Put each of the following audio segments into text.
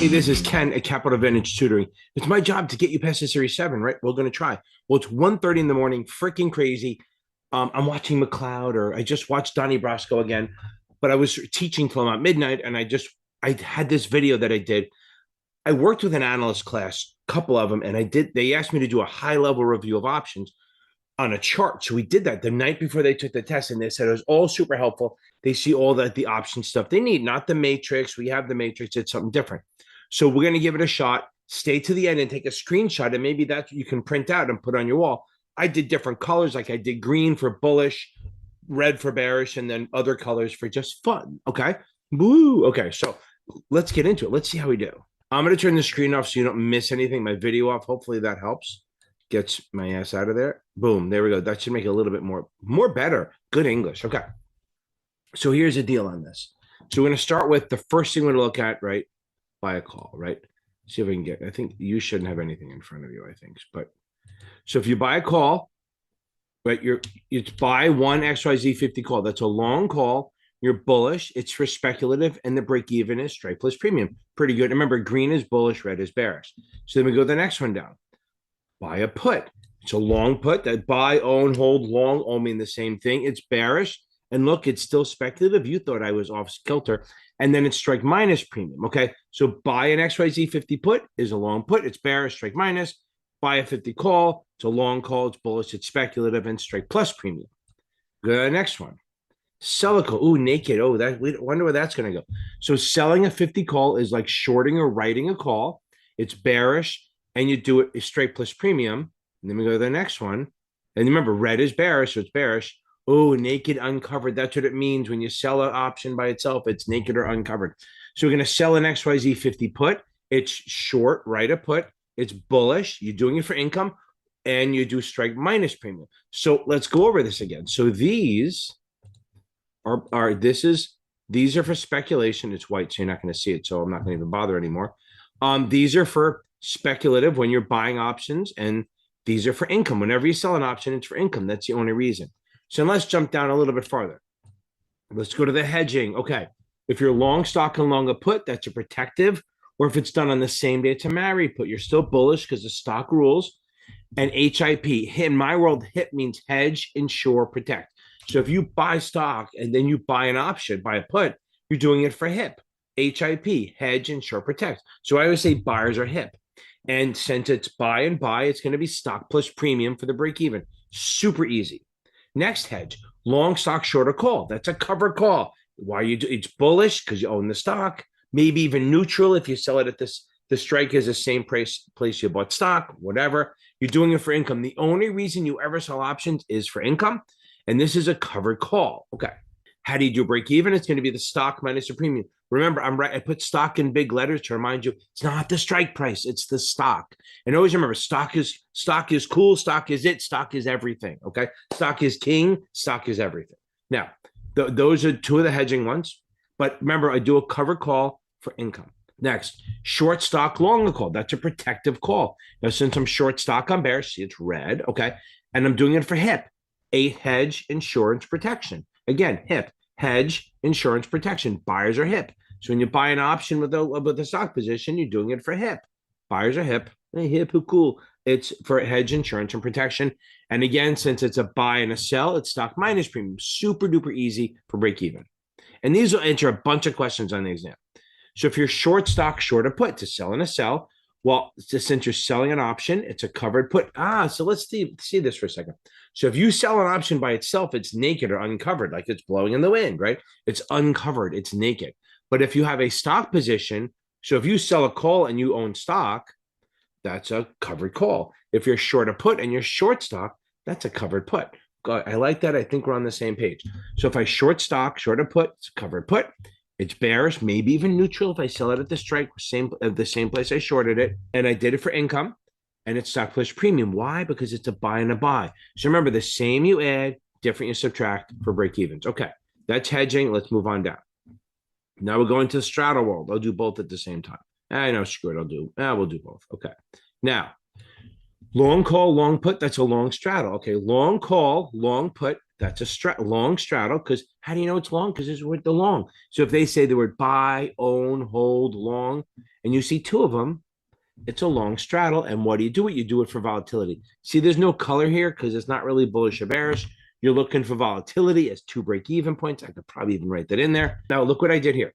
Hey, this is Ken at Capital Advantage Tutoring. It's my job to get you past the Series 7, right? We're going to try. Well, it's 1:30 in the morning, freaking crazy. I'm watching McLeod, or I just watched Donnie Brasco again, but I was teaching till about midnight, and I had this video that I did. I worked with an analyst class, a couple of them, and they asked me to do a high-level review of options on a chart. So we did that the night before they took the test, and they said it was all super helpful. They see all the option stuff they need, not the matrix. We have the matrix, it's something different. So we're going to give it a shot. Stay to the end and take a screenshot, and maybe that's what you can print out and put on your wall. I did different colors, like I did green for bullish, red for bearish, and then other colors for just fun. Okay. Woo. Okay. So let's get into it. Let's see how we do. I'm going to turn the screen off so you don't miss anything. My video off. Hopefully that helps. Gets my ass out of there. Boom. There we go. That should make it a little bit more better. Good English. Okay. So here's the deal on this. So we're going to start with the first thing we're going to look at, right? Buy a call, right? See if we can get, I think you shouldn't have anything in front of you, I think. But so if you buy a call, right, it's buy one XYZ 50 call. That's a long call. You're bullish. It's for speculative, and the break even is strike plus premium. Pretty good. Remember, green is bullish, red is bearish. So then we go to the next one down. Buy a put. It's a long put. That buy, own, hold, long all mean the same thing. It's bearish. And look, it's still speculative. You thought I was off kilter. And then it's strike minus premium. Okay. So buy an XYZ 50 put is a long put. It's bearish, strike minus. Buy a 50 call. It's a long call. It's bullish. It's speculative, and strike plus premium. Go to the next one. Sell a call. Ooh, naked. Oh, we wonder where that's going to go. So selling a 50 call is like shorting or writing a call. It's bearish, and you do it straight plus premium. And then we go to the next one. And remember, red is bearish, so it's bearish. Oh, naked, uncovered. That's what it means when you sell an option by itself. It's naked or uncovered. So we're going to sell an XYZ 50 put. It's short, write a put. It's bullish. You're doing it for income, and you do strike minus premium. So let's go over this again. So these these are for speculation. It's white, so you're not going to see it. So I'm not going to even bother anymore. These are for speculative when you're buying options, and these are for income. Whenever you sell an option, it's for income. That's the only reason. So let's jump down a little bit farther. Let's go to the hedging. Okay. If you're long stock and long a put, that's a protective. Or if it's done on the same day, it's a marry put. You're still bullish because the stock rules. And HIP, in my world, HIP means hedge, insure, protect. So if you buy stock and then you buy an option, buy a put, you're doing it for HIP. HIP, hedge, insure, protect. So I always say buyers are HIP. And since it's buy and buy, it's going to be stock plus premium for the break even. Super easy. Next hedge, long stock, short a call. That's a covered call. Why you do it's bullish because you own the stock. Maybe even neutral if you sell it at this. The strike is the same place you bought stock, whatever. You're doing it for income. The only reason you ever sell options is for income. And this is a covered call. Okay. How do you do break even? It's going to be the stock minus the premium. Remember, I put stock in big letters to remind you it's not the strike price, it's the stock. And always remember, stock is cool, stock is it, stock is everything. Okay. Stock is king, stock is everything. Now, those are two of the hedging ones. But remember, I do a covered call for income. Next, short stock, long call. That's a protective call. Now, since I'm short stock, I'm bearish. See, it's red. Okay. And I'm doing it for HIP, a hedge insurance protection. Again, HIP, hedge insurance protection. Buyers are HIP. So when you buy an option with a stock position, you're doing it for HIP. Buyers are HIP. Hey, HIP, who cool. It's for hedge insurance and protection. And again, since it's a buy and a sell, it's stock minus premium. Super duper easy for break even. And these will answer a bunch of questions on the exam. So if you're short stock, short a put, to sell and a sell, well, since you're selling an option, it's a covered put. So let's see this for a second. So if you sell an option by itself, it's naked or uncovered, like it's blowing in the wind, right? It's uncovered, it's naked. But if you have a stock position, so if you sell a call and you own stock, that's a covered call. If you're short a put and you're short stock, that's a covered put. I like that. I think we're on the same page. So if I short stock, short a put, it's a covered put. It's bearish, maybe even neutral if I sell it at the strike, the same place I shorted it, and I did it for income, and it's stock plus premium. Why? Because it's a buy and a buy. So remember, the same you add, different you subtract for break evens. Okay, that's hedging. Let's move on down. Now we're going to the straddle world. I'll do both at the same time. I know, screw it. We'll do both. Okay. Now, long call, long put. That's a long straddle. Okay, long call, long put. That's a long straddle. Because how do you know it's long? Because it's with the long. So if they say the word buy, own, hold, long, and you see two of them, it's a long straddle. And what do? You do it for volatility. See, there's no color here because it's not really bullish or bearish. You're looking for volatility as two break-even points. I could probably even write that in there. Now, look what I did here.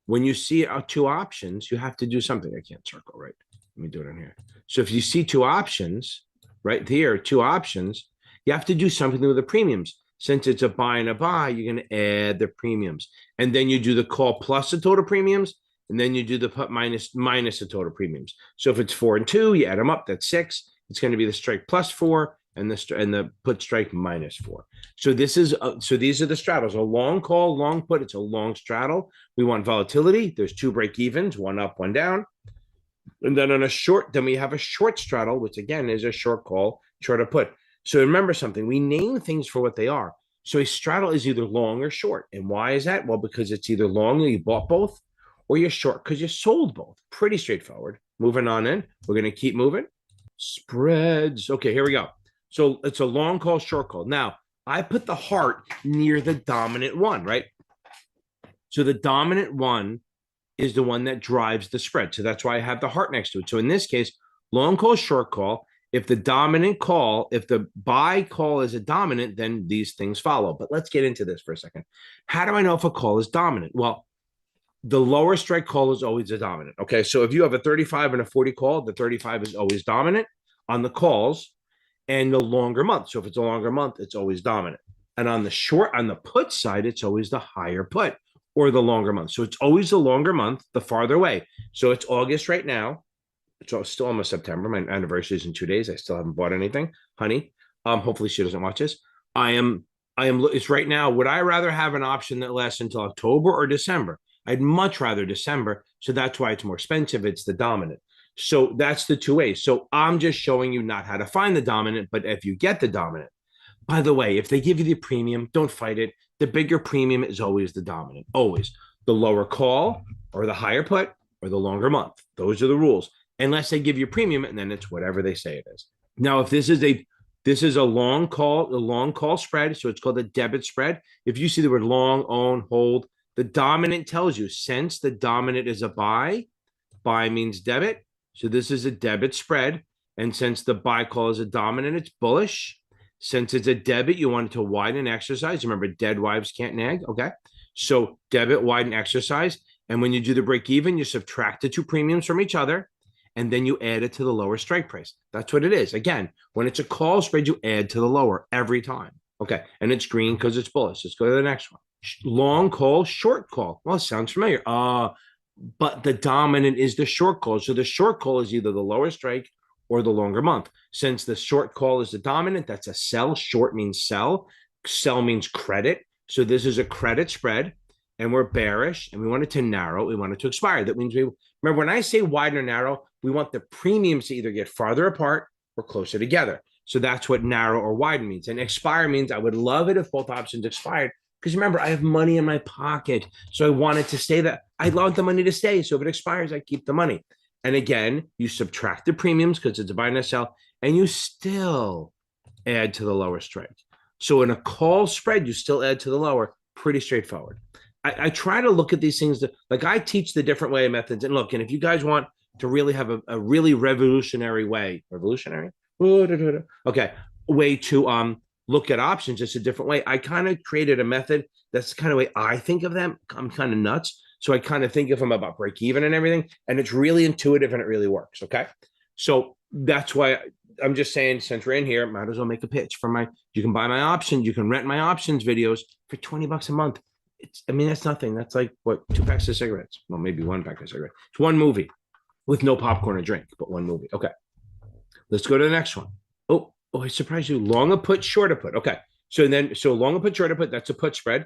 When you see two options, you have to do something. I can't circle, right? Let me do it in here. So if you see two options right here, two options, you have to do something with the premiums. Since it's a buy and a buy, you're going to add the premiums. And then you do the call plus the total premiums. And then you do the put minus the total premiums. So if it's 4 and 2, you add them up. That's 6. It's going to be the strike plus 4 and the put strike minus 4. So these are the straddles. A long call, long put. It's a long straddle. We want volatility. There's two break evens, one up, one down. And then then we have a short straddle, which again is a short call, short put. So remember something, we name things for what they are. So a straddle is either long or short. And why is that? Well, because it's either long and you bought both, or you're short because you sold both. Pretty straightforward. Moving on in, we're going to keep moving. Spreads. Okay, here we go. So it's a long call, short call. Now, I put the heart near the dominant one, right? So the dominant one is the one that drives the spread. So that's why I have the heart next to it. So in this case, long call, short call. If the dominant call, if the buy call is a dominant, then these things follow. But let's get into this for a second. How do I know if a call is dominant? Well, the lower strike call is always a dominant. Okay. So if you have a 35 and a 40 call, the 35 is always dominant on the calls and the longer month. So if it's a longer month, it's always dominant. And on the put side, it's always the higher put or the longer month. So it's always the longer month, the farther away. So it's August right now. It's still almost September. My anniversary is in 2 days. I still haven't bought anything, honey. Hopefully she doesn't watch this. It's right now. Would I rather have an option that lasts until October or December? I'd much rather December. So that's why it's more expensive. It's the dominant. So that's the two ways. So I'm just showing you not how to find the dominant, but if you get the dominant, by the way, if they give you the premium, don't fight it. The bigger premium is always the dominant, always. The lower call or the higher put or the longer month. Those are the rules. Unless they give you premium, and then it's whatever they say it is. Now, if this is a long call spread, so it's called a debit spread. If you see the word long, own, hold, the dominant tells you since the dominant is a buy means debit. So this is a debit spread. And since the buy call is a dominant, it's bullish. Since it's a debit, you want it to widen exercise. Remember, dead wives can't nag. Okay. So debit, widen, exercise. And when you do the break even, you subtract the two premiums from each other. And then you add it to the lower strike price. That's what it is. Again, when it's a call spread, you add to the lower every time. Okay. And it's green because it's bullish. Let's go to the next one. Long call, short call. Well, it sounds familiar. But the dominant is the short call. So the short call is either the lower strike or the longer month. Since the short call is the dominant, that's a sell. Short means sell. Sell means credit. So this is a credit spread. And we're bearish and we want it to narrow. We want it to expire. That means remember when I say wide or narrow, we want the premiums to either get farther apart or closer together. So that's what narrow or widen means. And expire means I would love it if both options expired. Because remember, I have money in my pocket. So I want it to stay that. I want the money to stay. So if it expires, I keep the money. And again, you subtract the premiums because it's a buy and a sell, and you still add to the lower strike. So in a call spread, you still add to the lower. Pretty straightforward. I try to look at these things like I teach the different way of methods. And look, and if you guys want to really have a really revolutionary way, way to look at options, just a different way. I kind of created a method that's kind of way I think of them. I'm kind of nuts. So I kind of think of them about break even and everything. And it's really intuitive and it really works. Okay. So that's why I'm just saying, since we're in here, might as well make a pitch for you can buy my options. You can rent my options videos for $20 a month. That's nothing. That's like what, 2 packs of cigarettes. Well, maybe 1 pack of cigarettes. It's one movie with no popcorn or drink, but one movie. Okay. Let's go to the next one. Oh, I surprised you. Long put, short put. Okay. So long put, short put, that's a put spread.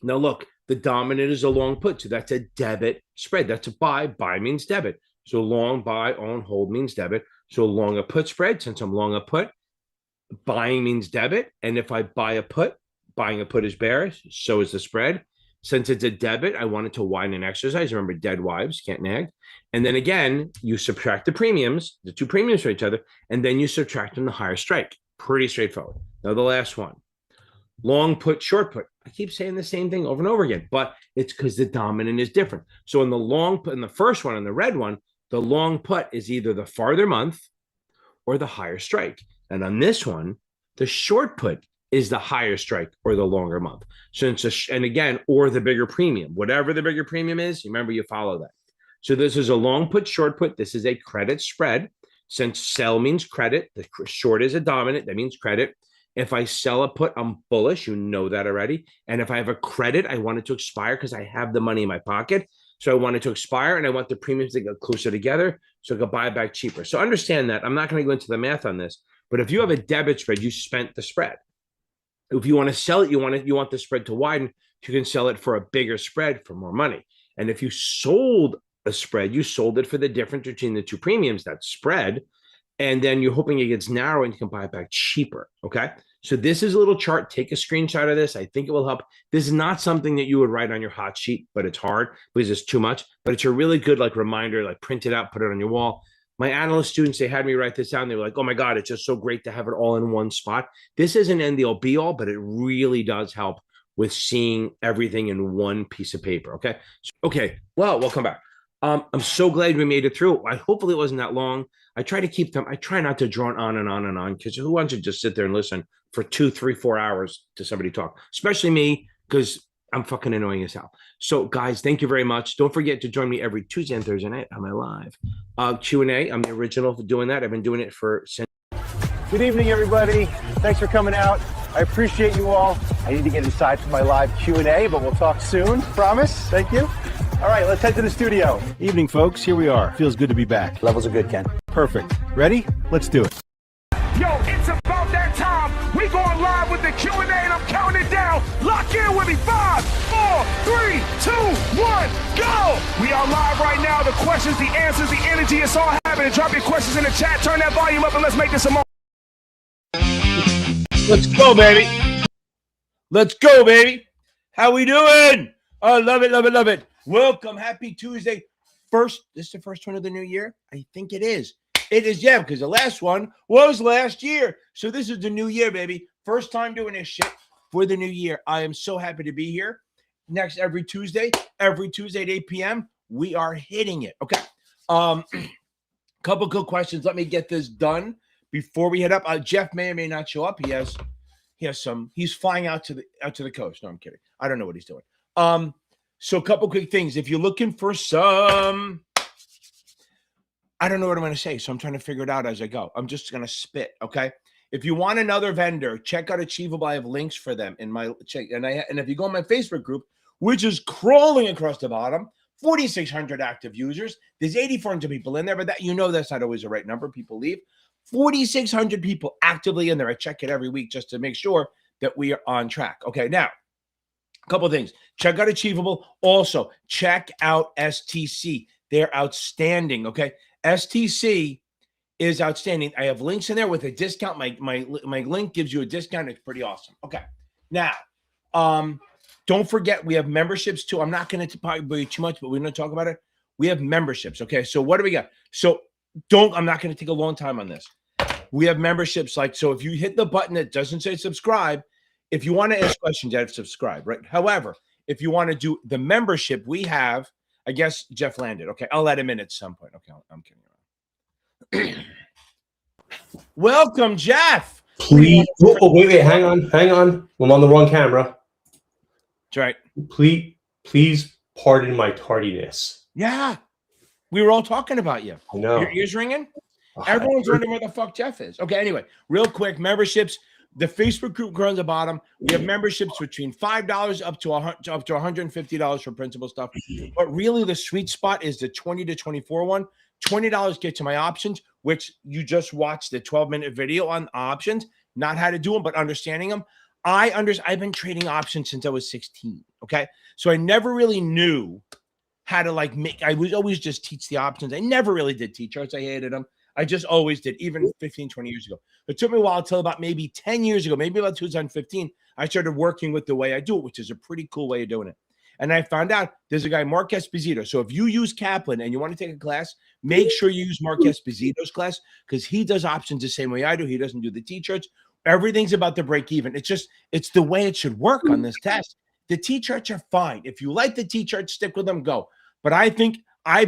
Now look, the dominant is a long put. So that's a debit spread. That's a buy. Buy means debit. So long, buy, own, hold means debit. So long a put spread, since I'm long a put, buying means debit. And if I buy a put, buying a put is bearish, so is the spread. Since it's a debit, I want it to widen and exercise. Remember, dead wives can't nag. And then again, you subtract the premiums, the two premiums from each other, and then you subtract them the higher strike. Pretty straightforward. Now, the last one, long put, short put. I keep saying the same thing over and over again, but it's because the dominant is different. So in the long put, in the first one, in the red one, the long put is either the farther month or the higher strike. And on this one, the short put is the higher strike or the longer month. So it's and again, or the bigger premium, whatever the bigger premium is, remember you follow that. So this is a long put, short put. This is a credit spread. Since sell means credit, the short is a dominant, that means credit. If I sell a put, I'm bullish. You know that already. And if I have a credit, I want it to expire because I have the money in my pocket. So I want it to expire and I want the premiums to get closer together so I can buy it back cheaper. So understand that. I'm not going to go into the math on this, but if you have a debit spread, you spent the spread. If you want to sell it, you want the spread to widen. You can sell it for a bigger spread for more money. And if you sold a spread, you sold it for the difference between the two premiums, that spread. And then you're hoping it gets narrow and you can buy it back cheaper. Okay. So this is a little chart. Take a screenshot of this. I think it will help. This is not something that you would write on your hot sheet, but it's hard because it's too much. But it's a really good like reminder, like print it out, put it on your wall. My analyst students, they had me write this down. They were like, oh my God, it's just so great to have it all in one spot. This isn't end all be all, but it really does help with seeing everything in one piece of paper. Okay. Okay. Well, welcome back. I'm so glad we made it through. Hopefully it wasn't that long. I try not to drone on and on and on because who wants to just sit there and listen for 2, 3, 4 hours to somebody talk, especially me, because I'm fucking annoying as hell. So guys, thank you very much. Don't forget to join me every Tuesday and Thursday night on my live Q&A. I'm the original for doing that. I've been doing it for since. Good evening, everybody. Thanks for coming out. I appreciate you all. I need to get inside for my live Q&A, but we'll talk soon. Promise. Thank you. All right, let's head to the studio. Evening, folks. Here we are. Feels good to be back. Levels are good, Ken. Perfect. Ready? Let's do it. Yo, it's about that time. We going live with the Q&A, and I'm counting it down. Lock in with me. 5, 4, 3, 2, 1, go. We are live right now. The questions, the answers, the energy, it's all happening. Drop your questions in the chat. Turn that volume up, and let's make this a moment. Let's go, baby. Let's go, baby. How we doing? Oh, love it, love it, love it. Welcome. Happy Tuesday. This is the first one of the new year? I think it is. It is, yeah, because the last one was last year. So this is the new year, baby. First time doing this shit for the new year. I am so happy to be here. Every Tuesday at 8 p.m., we are hitting it. Okay. Couple good questions. Let me get this done before we head up. Jeff may or may not show up. He's flying out to the coast. No, I'm kidding. I don't know what he's doing. So a couple quick things. If you're looking for some, I don't know what I'm going to say, so I'm trying to figure it out as I go. I'm just going to spit, okay? If you want another vendor, check out Achievable. I have links for them in my check. And if you go in my Facebook group, which is crawling across the bottom, 4,600 active users. There's 8,400 people in there, but that's not always the right number. People leave. 4,600 people actively in there. I check it every week just to make sure that we are on track. Okay, now, a couple of things. Check out Achievable. Also, check out STC. They're outstanding, okay? STC is outstanding. I have links in there with a discount. My link gives you a discount. It's pretty awesome. Okay. Now, don't forget we have memberships too. I'm not going to probably too much, but we're going to talk about it. We have memberships, okay? So what do we got? I'm not going to take a long time on this. We have memberships so if you hit the button that doesn't say subscribe, if you want to ask questions, you have to subscribe, right? However, if you want to do the membership, we have, I guess Jeff landed. Okay, I'll let him in at some point. Okay, I'm kidding. Welcome, Jeff. Please. Wait. Hang on. I'm on the wrong camera. That's right. Please pardon my tardiness. Yeah. We were all talking about you. I know. Your ears ringing? Everyone's wondering where the fuck Jeff is. Okay, anyway, real quick, memberships. The Facebook group grows at the bottom. We have memberships between $5 up to $150 for principal stuff. But really, the sweet spot is the $20 to $24 one. $20 gets to my options, which you just watched the 12-minute video on options, not how to do them, but understanding them. I've been trading options since I was 16. Okay, so I never really knew how to I was always just teach the options. I never really did teach charts. I hated them. I just always did, even 15, 20 years ago. It took me a while until about maybe 10 years ago, maybe about 2015, I started working with the way I do it, which is a pretty cool way of doing it. And I found out there's a guy, Mark Esposito. So if you use Kaplan and you want to take a class, make sure you use Mark Esposito's class because he does options the same way I do. He doesn't do the T-charts. Everything's about the break even. It's the way it should work on this test. The T-charts are fine. If you like the T-charts, stick with them, go. But I think I'll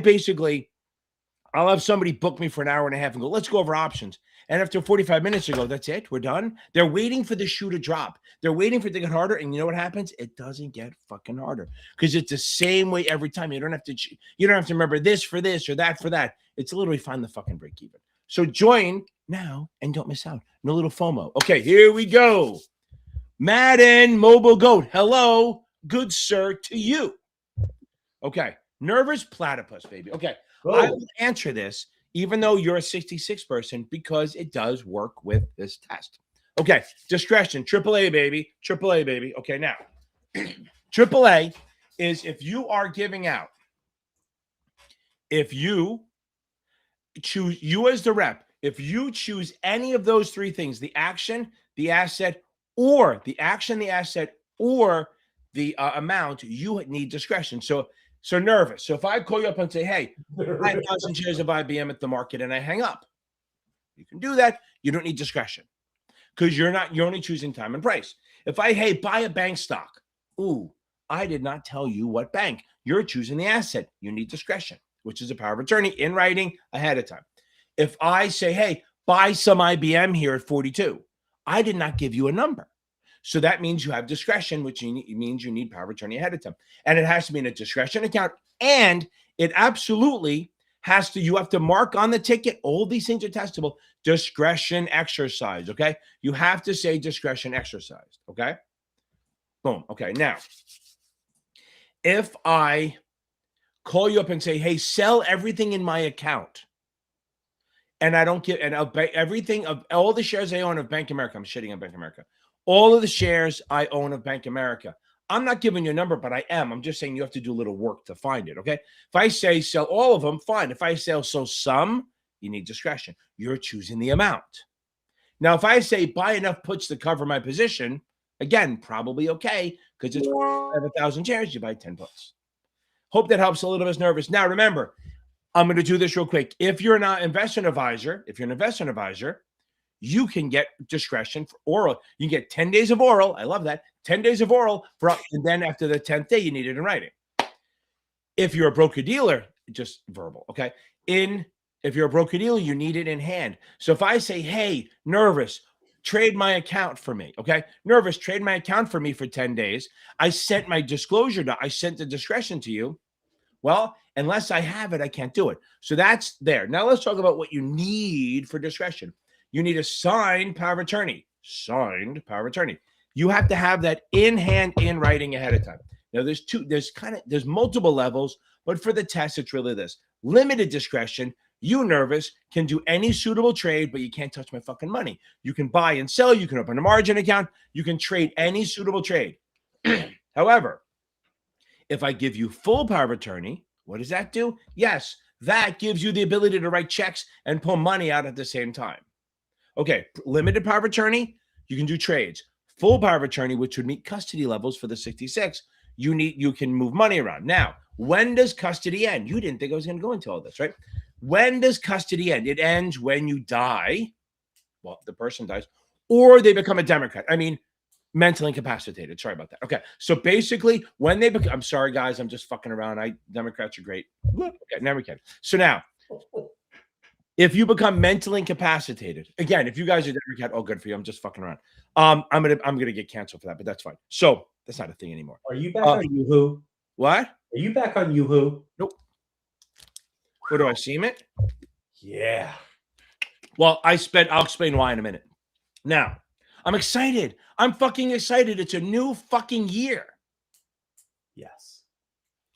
have somebody book me for an hour and a half and go, let's go over options. And after 45 minutes, you go, that's it, we're done. They're waiting for the shoe to drop. They're waiting for it to get harder. And you know what happens? It doesn't get fucking harder because it's the same way every time. You don't have to remember this for this or that for that. It's literally find the fucking break even. So join now and don't miss out. No little FOMO. Okay, here we go. Madden Mobile Goat. Hello, good sir, to you. Okay, nervous platypus, baby. Okay, I will answer this even though you're a 66 person because it does work with this test. Okay, discretion, AAA, baby. AAA, baby. Okay, now, AAA is if you are giving out, if you choose, you as the rep, if you choose any of those three things, the action, the asset, or the action, the asset, or the amount, you need discretion. So nervous. So if I call you up and say, hey, 5,000 shares of IBM at the market and I hang up, you can do that. You don't need discretion because you're only choosing time and price. If hey, buy a bank stock. Ooh, I did not tell you what bank. You're choosing the asset. You need discretion, which is a power of attorney in writing ahead of time. If I say, hey, buy some IBM here at 42, I did not give you a number. So that means you have discretion, which means you need power of attorney ahead of time. And it has to be in a discretion account. And it absolutely has to, you have to mark on the ticket, all these things are testable, discretion exercise, okay? You have to say discretion exercised, okay? Boom, okay. Now, if I call you up and say, hey, sell everything in my account, and I don't get, and I'll buy everything of all the shares I own of Bank of America, I'm shitting on Bank of America, all of the shares I own of Bank of America. I'm not giving you a number, but I am. I'm just saying you have to do a little work to find it, okay? If I say sell all of them, fine. If I sell some, you need discretion. You're choosing the amount. Now, if I say buy enough puts to cover my position, again, probably okay, because it's 1,000 shares, you buy 10 puts. Hope that helps a little bit nervous. Now, remember, I'm going to do this real quick. If you're an investment advisor, you can get discretion for oral. You can get 10 days of oral. I love that. 10 days of oral, and then after the 10th day, you need it in writing. If you're a broker-dealer, just verbal, okay? If you're a broker-dealer, you need it in hand. So if I say, hey, Nervous, trade my account for me, okay? Nervous, trade my account for me for 10 days. I sent my disclosure, I sent the discretion to you. Well, unless I have it, I can't do it. So that's there. Now let's talk about what you need for discretion. You need a signed power of attorney. Signed power of attorney. You have to have that in hand, in writing ahead of time. Now, there's multiple levels, but for the test, it's really this. Limited discretion. You, Nervous, can do any suitable trade, but you can't touch my fucking money. You can buy and sell. You can open a margin account. You can trade any suitable trade. However, if I give you full power of attorney, what does that do? Yes, that gives you the ability to write checks and pull money out at the same time. Okay, limited power of attorney, you can do trades. Full power of attorney, which would meet custody levels for the 66, you can move money around. Now, when does custody end? You didn't think I was going to go into all this, right? When does custody end? It ends when you die. Well, the person dies, or they become a Democrat. I mean, mentally incapacitated. Sorry about that. Okay, so basically, when they become, I'm sorry, guys, I'm just fucking around. Democrats are great. Okay, never can. So now, if you become mentally incapacitated, again, if you guys are Democrat, oh, good for you. I'm just fucking around. I'm gonna get canceled for that, but that's fine. So that's not a thing anymore. Are you back on Yahoo? What? Are you back on Yahoo? Nope. Where do I see it? Yeah. Well, I'll explain why in a minute. Now, I'm excited. I'm fucking excited. It's a new fucking year. Yes.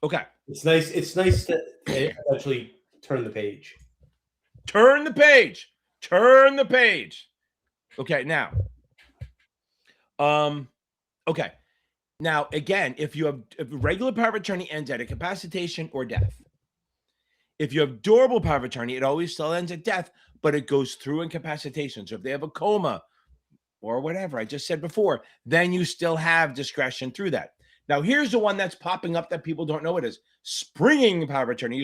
Okay. It's nice. It's nice to actually turn the page. Turn the page. Turn the page. Okay, now. Okay. Now, again, if regular power of attorney ends at incapacitation or death. If you have durable power of attorney, it always still ends at death, but it goes through incapacitation. So if they have a coma or whatever I just said before, then you still have discretion through that. Now, here's the one that's popping up that people don't know what it is. Springing power of attorney.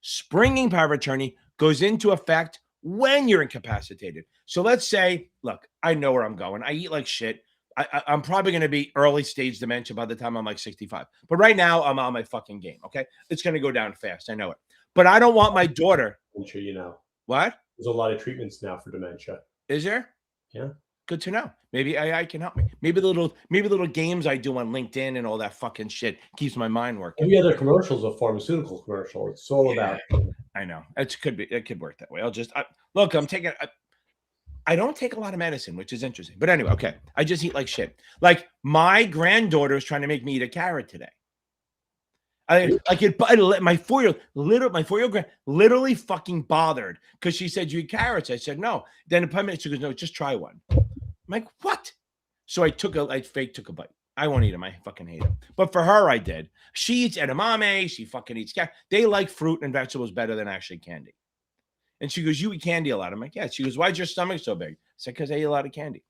Springing power of attorney goes into effect when you're incapacitated. So let's say, look, I know where I'm going. I eat like shit. I'm probably going to be early stage dementia by the time I'm like 65. But right now, I'm on my fucking game. Okay. It's going to go down fast. I know it. But I don't want my daughter. Dementia, you know. What? There's a lot of treatments now for dementia. Is there? Yeah. Good to know. Maybe AI can help me. Maybe the little games I do on LinkedIn and all that fucking shit keeps my mind working. Every other commercial is a pharmaceutical commercial. It's all about. I know. It could work that way. Look, I don't take a lot of medicine, which is interesting. But anyway, okay. I just eat like shit. Like my granddaughter is trying to make me eat a carrot today. My 4-year-old grand literally fucking bothered because she said, "You eat carrots?" I said, "No." Then in 5 minutes, she goes, "No, just try one." I'm like, "What?" So I fake took a bite. I won't eat them. I fucking hate them. But for her, I did. She eats edamame. She fucking eats carrot. They like fruit and vegetables better than actually candy. And she goes, "You eat candy a lot." I'm like, "Yeah." She goes, "Why's your stomach so big?" I said, "Because I eat a lot of candy."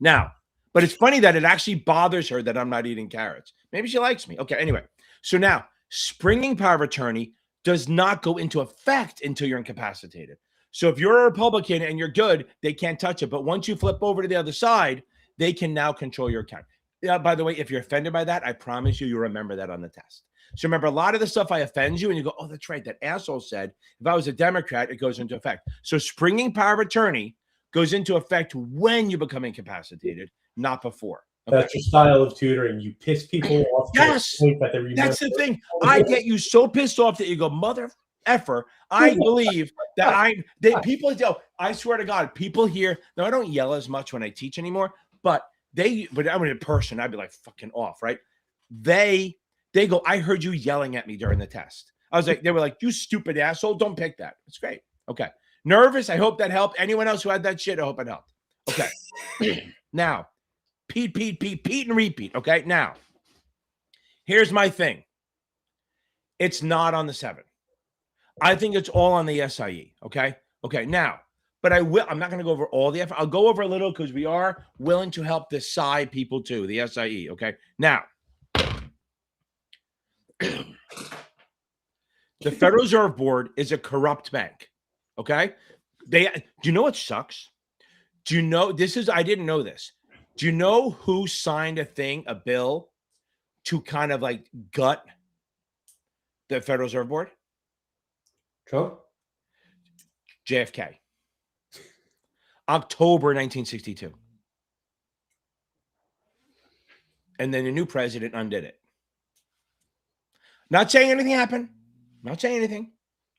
Now, but it's funny that it actually bothers her that I'm not eating carrots. Maybe she likes me. Okay, anyway. So now, springing power of attorney does not go into effect until you're incapacitated. So if you're a Republican and you're good, they can't touch it. But once you flip over to the other side, they can now control your account. By the way, if you're offended by that, I promise you'll remember that on the test. So remember, a lot of the stuff I offend you, and you go, "Oh, that's right. That asshole said if I was a Democrat, it goes into effect." So springing power of attorney goes into effect when you become incapacitated, not before. Okay. That's your style of tutoring. You piss people off. Yes, that's the thing. I get you so pissed off that you go, "Mother effer." I believe that people yell. I swear to God, people here. Now I don't yell as much when I teach anymore, but I'm in person. I'd be like fucking off, right? They go, "I heard you yelling at me during the test." I was like, they were like, "You stupid asshole, don't pick that." It's great. Okay. Nervous. I hope that helped. Anyone else who had that shit, I hope it helped. Okay. Now, Pete, and repeat. Okay. Now, here's my thing. It's not on the 7. I think it's all on the SIE. Okay. Okay. Now, but I'm not going to go over all the effort. I'll go over a little because we are willing to help the SI people too, the SIE. Okay. Now, the Federal Reserve Board is a corrupt bank. Okay. Do you know what sucks? Do you know I didn't know this. Do you know who signed a bill to kind of like gut the Federal Reserve Board? Trump? JFK. October 1962. And then the new president undid it. Not saying anything happened. Not saying anything.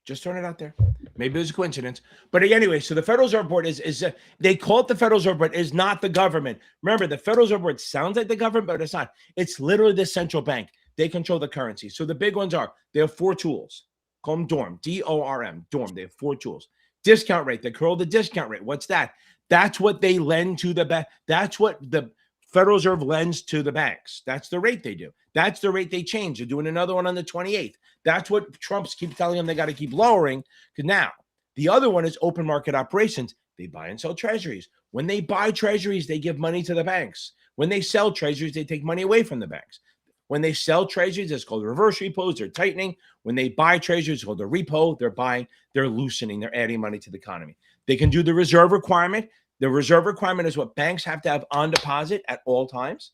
Just throwing it out there. Maybe it was a coincidence. But anyway, so the Federal Reserve Board is they call it the Federal Reserve Board, is not the government. Remember, the Federal Reserve Board sounds like the government, but it's not. It's literally the central bank. They control the currency. So the big ones are, they have 4 tools. Call them DORM, D-O-R-M, DORM. They have 4 tools. Discount rate. They control the discount rate. What's that? That's what they lend to the bank. That's what the Federal Reserve lends to the banks. That's the rate they do. That's the rate they change. They're doing another one on the 28th. That's what Trump's keep telling them they got to keep lowering. Now, the other one is open market operations. They buy and sell treasuries. When they buy treasuries, they give money to the banks. When they sell treasuries, they take money away from the banks. When they sell treasuries, it's called reverse repos. They're tightening. When they buy treasuries, it's called a repo. They're buying, they're loosening, they're adding money to the economy. They can do the reserve requirement. The reserve requirement is what banks have to have on deposit at all times.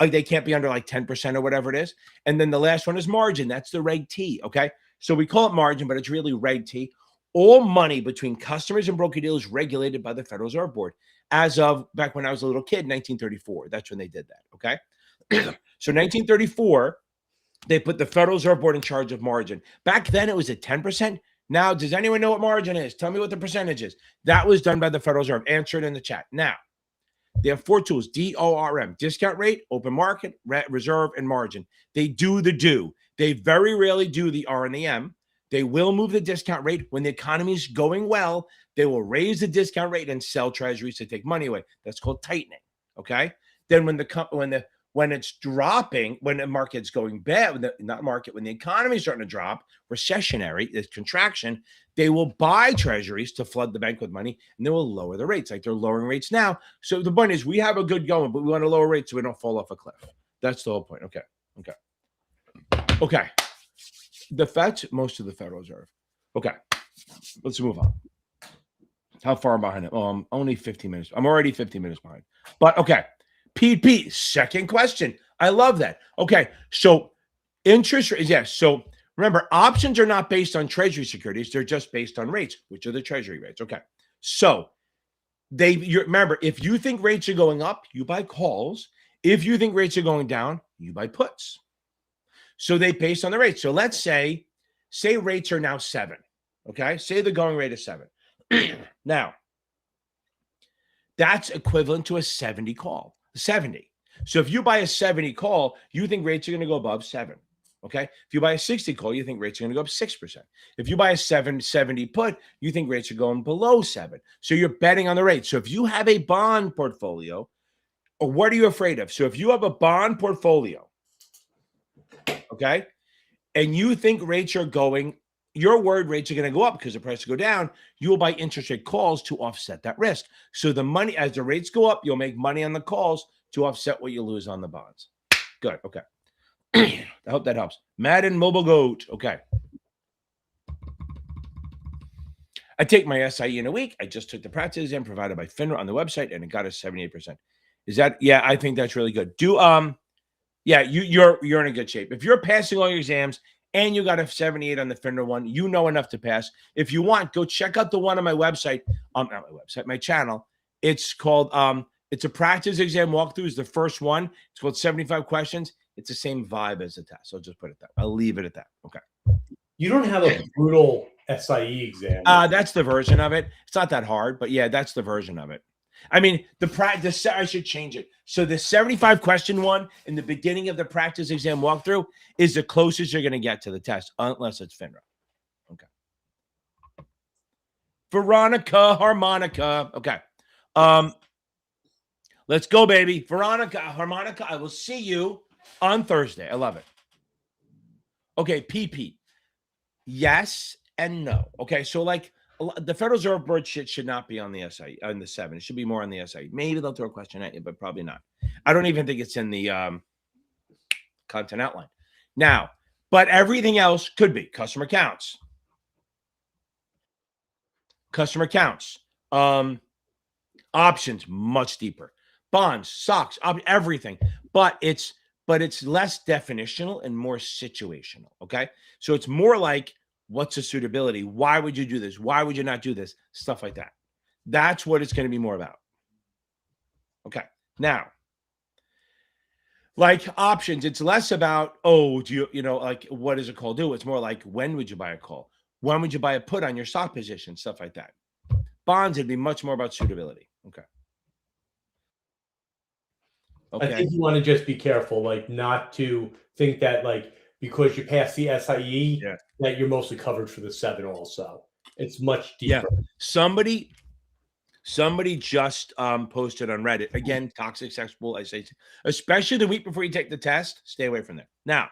Like they can't be under like 10% or whatever it is. And then the last one is margin. That's the Reg T. Okay. So we call it margin, but it's really Reg T. All money between customers and broker dealers regulated by the Federal Reserve Board. As of back when I was a little kid, 1934. That's when they did that. Okay. So 1934, they put the Federal Reserve Board in charge of margin. Back then it was at 10%. Now, does anyone know what margin is? Tell me what the percentage is. That was done by the Federal Reserve. Answer it in the chat. Now, they have 4 tools, DORM, discount rate, open market, reserve, and margin. They do the do. They very rarely do the R and the M. They will move the discount rate. When the economy is going well, they will raise the discount rate and sell treasuries to take money away. That's called tightening, okay? Then when it's dropping, when the market's going bad, when the economy is starting to drop, recessionary, it's contraction, they will buy treasuries to flood the bank with money, and they will lower the rates. Like they're lowering rates now. So the point is, we have a good going, but we want to lower rates so we don't fall off a cliff. That's the whole point. Okay. The Fed's most of the Federal Reserve. Okay. Let's move on. How far behind it? Oh, I'm only 15 minutes. I'm already 15 minutes behind. But okay. PP, second question. I love that. Okay. So interest rates, yes. So remember, options are not based on treasury securities. They're just based on rates, which are the treasury rates. Okay. So remember, if you think rates are going up, you buy calls. If you think rates are going down, you buy puts. So they based on the rates. So let's say rates are now 7. Okay. Say the going rate is 7. Now, that's equivalent to a 70 call. 70. So if you buy a 70 call, you think rates are going to go above 7. Okay. If you buy a 60 call, you think rates are going to go up 6%. If you buy a 770 put, you think rates are going below 7. So you're betting on the rate. So if you have a bond portfolio, or what are you afraid of? So if you have a bond portfolio, okay, and you think rates are going, your word rates are going to go up because the price will go down, you will buy interest rate calls to offset that risk. So the money, as the rates go up, you'll make money on the calls to offset what you lose on the bonds. Good. Okay. I hope that helps. Madden Mobile Goat. Okay. I take my SIE in a week. I just took the practice exam provided by FINRA on the website, and it got us 78%. Is that? Yeah, I think that's really good. Yeah, you're in a good shape. If you're passing all your exams and you got a 78 on the FINRA one, you know enough to pass. If you want, go check out the one on my website. Not my website, my channel. It's called it's a practice exam walkthrough. Is the first one. It's called 75 questions. It's the same vibe as the test. So I'll just put it that. I'll leave it at that. Okay. You don't have a brutal SIE exam. That's the version of it. It's not that hard, but yeah, that's the version of it. I mean, the practice, I should change it. So the 75 question one in the beginning of the practice exam walkthrough is the closest you're going to get to the test, unless it's FINRA. Okay. Veronica Harmonica. Okay. Let's go, baby. Veronica Harmonica, I will see you on Thursday. I love it. Okay, PP. Yes and no. Okay, so like the Federal Reserve Board shit should not be on the SIE, on the 7. It should be more on the SIE. Maybe they'll throw a question at you, but probably not. I don't even think it's in the content outline. Now, but everything else could be customer counts. Customer counts. Options, much deeper. Bonds, stocks, everything. But it's less definitional and more situational. Okay. So it's more like, what's the suitability? Why would you do this? Why would you not do this? Stuff like that. That's what it's going to be more about. Okay. Now, like options, it's less about, oh, do you know, like, what does a call do? It's more like, when would you buy a call? When would you buy a put on your stock position? Stuff like that. Bonds, it'd be much more about suitability. Okay. I think you want to just be careful, like not to think that like because you pass the SIE that you're mostly covered for the 7 also. It's much deeper. Yeah. Somebody just posted on Reddit. Again, toxic sex pool, I say, especially the week before you take the test, stay away from there. Now,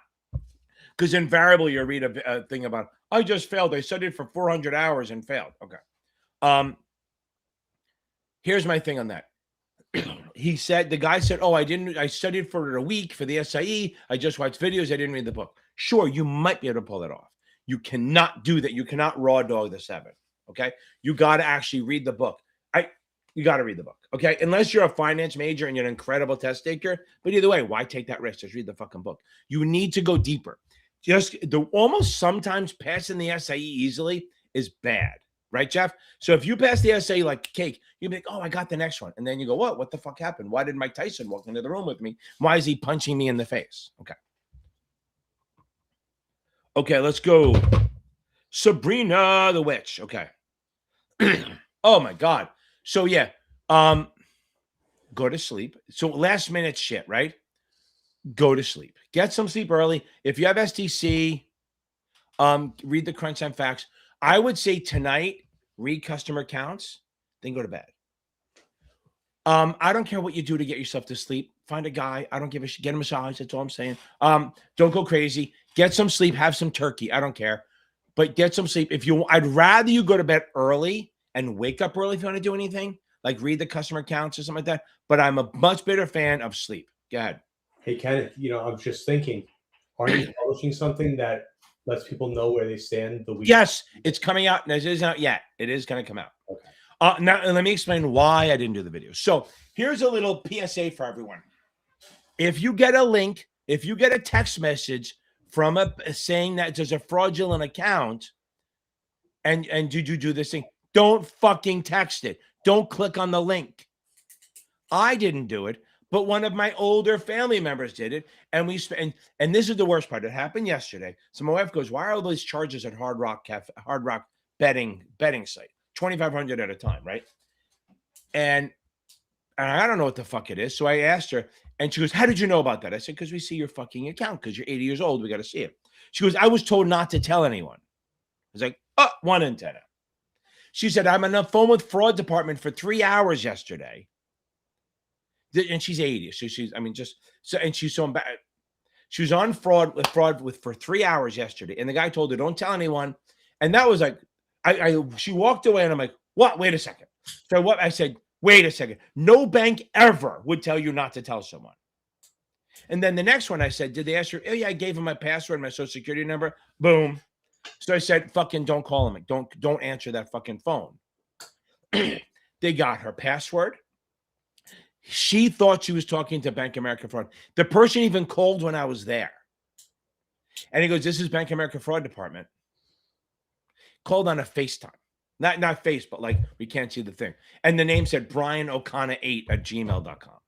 because invariably you read a thing about, I just failed. I studied for 400 hours and failed. Okay. Here's my thing on that. The guy said, oh, I studied for a week for the SIE. I just watched videos. I didn't read the book. Sure, you might be able to pull it off. You cannot do that. You cannot raw dog the 7. Okay. You got to actually read the book. You got to read the book. Okay. Unless you're a finance major and you're an incredible test taker. But either way, why take that risk? Just read the fucking book. You need to go deeper. Almost sometimes passing the SIE easily is bad. Right, Jeff? So if you pass the SAE like cake, you'd be like, oh, I got the next one. And then you go, what the fuck happened? Why did Mike Tyson walk into the room with me? Why is he punching me in the face? Okay. Okay, let's go. Sabrina the Witch. Okay. Oh, my God. So, yeah. Go to sleep. So last minute shit, right? Go to sleep. Get some sleep early. If you have STC, read the crunch time facts. I would say tonight, read customer counts, then go to bed. I don't care what you do to get yourself to sleep. Find a guy. I don't give a shit. Get a massage. That's all I'm saying. Don't go crazy. Get some sleep. Have some turkey. I don't care. But get some sleep. I'd rather you go to bed early and wake up early if you want to do anything, like read the customer counts or something like that. But I'm a much better fan of sleep. Go ahead. Hey, Kenneth, I was just thinking, aren't you publishing something that lets people know where they stand the week? Yes, it's coming out. It isn't out yet. It is going to come out. Okay. Now, let me explain why I didn't do the video. So here's a little PSA for everyone. If you get a link, if you get a text message from saying that there's a fraudulent account, and did you do this thing? Don't fucking text it. Don't click on the link. I didn't do it, but one of my older family members did it, and we spent. And this is the worst part. It happened yesterday. So my wife goes, "Why are all these charges at Hard Rock betting site? $2,500 at a time, right?" And I don't know what the fuck it is. So I asked her, and she goes, "How did you know about that?" I said, "Because we see your fucking account. Because you're 80 years old, we got to see it." She goes, "I was told not to tell anyone." I was like, "Oh, one antenna." She said, "I'm on the phone with fraud department for 3 hours yesterday." And she's 80. So she's, I mean, just so, and she's so bad. She was on fraud for 3 hours yesterday. And the guy told her, "Don't tell anyone." And that was like, she walked away and I'm like, "What? Wait a second." So what I said, "Wait a second. No bank ever would tell you not to tell someone." And then the next one I said, "Did they ask her?" "Oh yeah, I gave him my password, my social security number." Boom. So I said, "Fucking don't call him. Don't answer that fucking phone." They got her password. She thought she was talking to Bank America Fraud. The person even called when I was there. And he goes, "This is Bank America Fraud Department." Called on a FaceTime. Not face, but like we can't see the thing. And the name said BrianO'Connor8@gmail.com.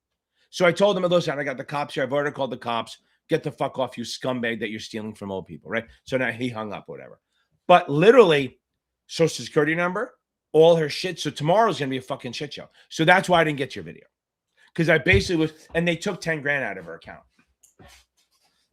So I told him, "Listen, I got the cops here. I've already called the cops. Get the fuck off, you scumbag, that you're stealing from old people," right? So now he hung up, whatever. But literally, social security number, all her shit. So tomorrow's going to be a fucking shit show. So that's why I didn't get your video. Because I basically was, and they took 10 grand out of her account.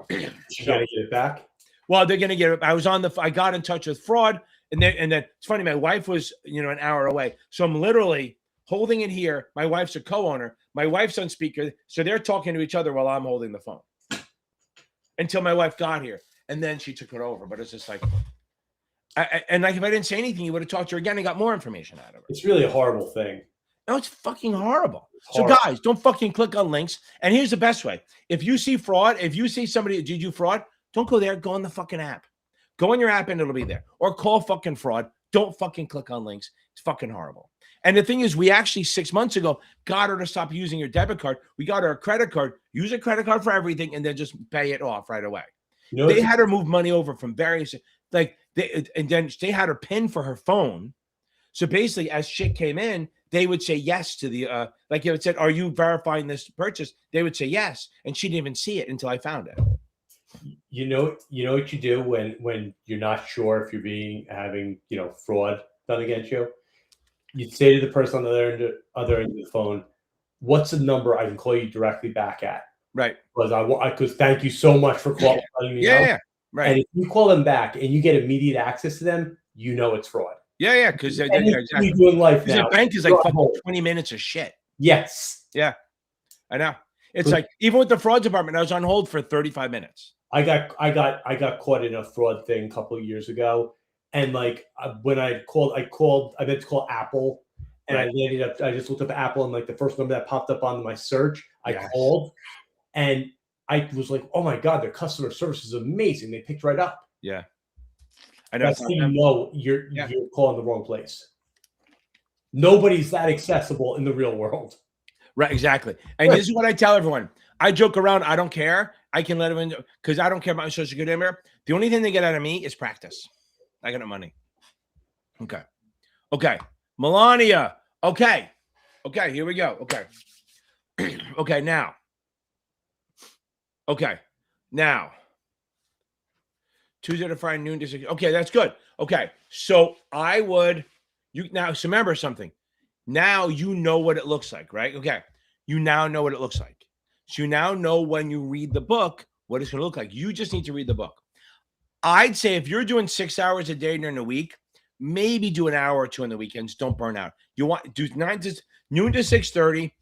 You got to get it back? Well, they're going to get it. I got in touch with fraud. And then it's funny, my wife was, an hour away. So I'm literally holding it here. My wife's a co-owner. My wife's on speaker. So they're talking to each other while I'm holding the phone until my wife got here. And then she took it over. But it's just like, if I didn't say anything, you would have talked to her again and got more information out of her. It's really a horrible thing. No, it's fucking horrible. So guys, don't fucking click on links. And here's the best way. If you see fraud, if you see somebody did you fraud, don't go there. Go on the fucking app. Go on your app and it'll be there. Or call fucking fraud. Don't fucking click on links. It's fucking horrible. And the thing is, we actually 6 months ago got her to stop using your debit card. We got her a credit card. Use a credit card for everything and then just pay it off right away. They had her move money over from various, and then they had her PIN for her phone. So basically, as shit came in, they would say yes to the, like if it said, "Are you verifying this purchase?" They would say yes. And she didn't even see it until I found it. You know what you do when you're not sure if you're having fraud done against you? You say to the person on the other end of the phone, "What's the number I can call you directly back at?" Right. Because thank you so much for calling me. Yeah. Right. And if you call them back and you get immediate access to them, it's fraud. Yeah. Because they're exactly doing life now. The bank is like fucking 20 minutes of shit. Yes. Yeah. I know. It's like even with the fraud department, I was on hold for 35 minutes. I got caught in a fraud thing a couple of years ago, and when I meant to call Apple, and right. I just looked up Apple, and the first number that popped up on my search, I called, and I was like, "Oh my god, their customer service is amazing. They picked right up." Yeah, I know. That's how you're calling the wrong place. Nobody's that accessible in the real world. Right, exactly. And this is what I tell everyone. I joke around. I don't care. I can let them in because I don't care about my social security number. The only thing they get out of me is practice. I got no money. Okay. Melania. Okay. Here we go. Okay. Now. Tuesday to Friday, noon to 6. Okay, that's good. Okay. So so remember something. Now you know what it looks like, right? Okay. You now know what it looks like. So you now know when you read the book, what it's going to look like. You just need to read the book. I'd say if you're doing 6 hours a day during the week, maybe do an hour or two on the weekends. Don't burn out. You want to do noon to 6:30,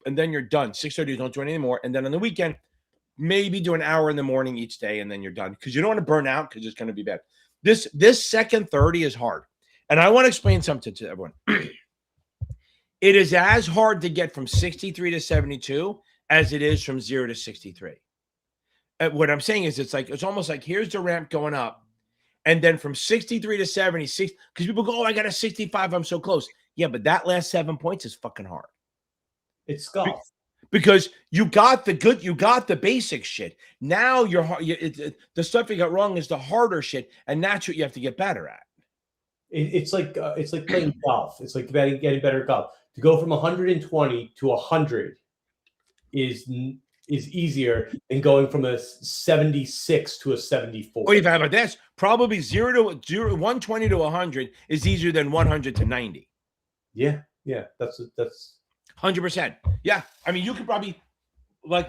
and then you're done. 6:30, don't do anything more. And then on the weekend, maybe do an hour in the morning each day, and then you're done. Because you don't want to burn out because it's going to be bad. This second 30 is hard. And I want to explain something to everyone. It is as hard to get from 63 to 72 as it is from 0 to 63. What I'm saying is it's almost like here's the ramp going up. And then from 63 to 76, because people go, "Oh, I got a 65. I'm so close." Yeah, but that last 7 points is fucking hard. It's golf. Because you got the basic shit. Now the stuff you got wrong is the harder shit, and that's what you have to get better at. It's like playing golf. It's like getting better at golf. To go from 120 to 100 is easier than going from a 76 to a 74. What do you think about this? Probably 120 to 100 is easier than 100 to 90. Yeah, that's 100%. Yeah, I mean, you could probably like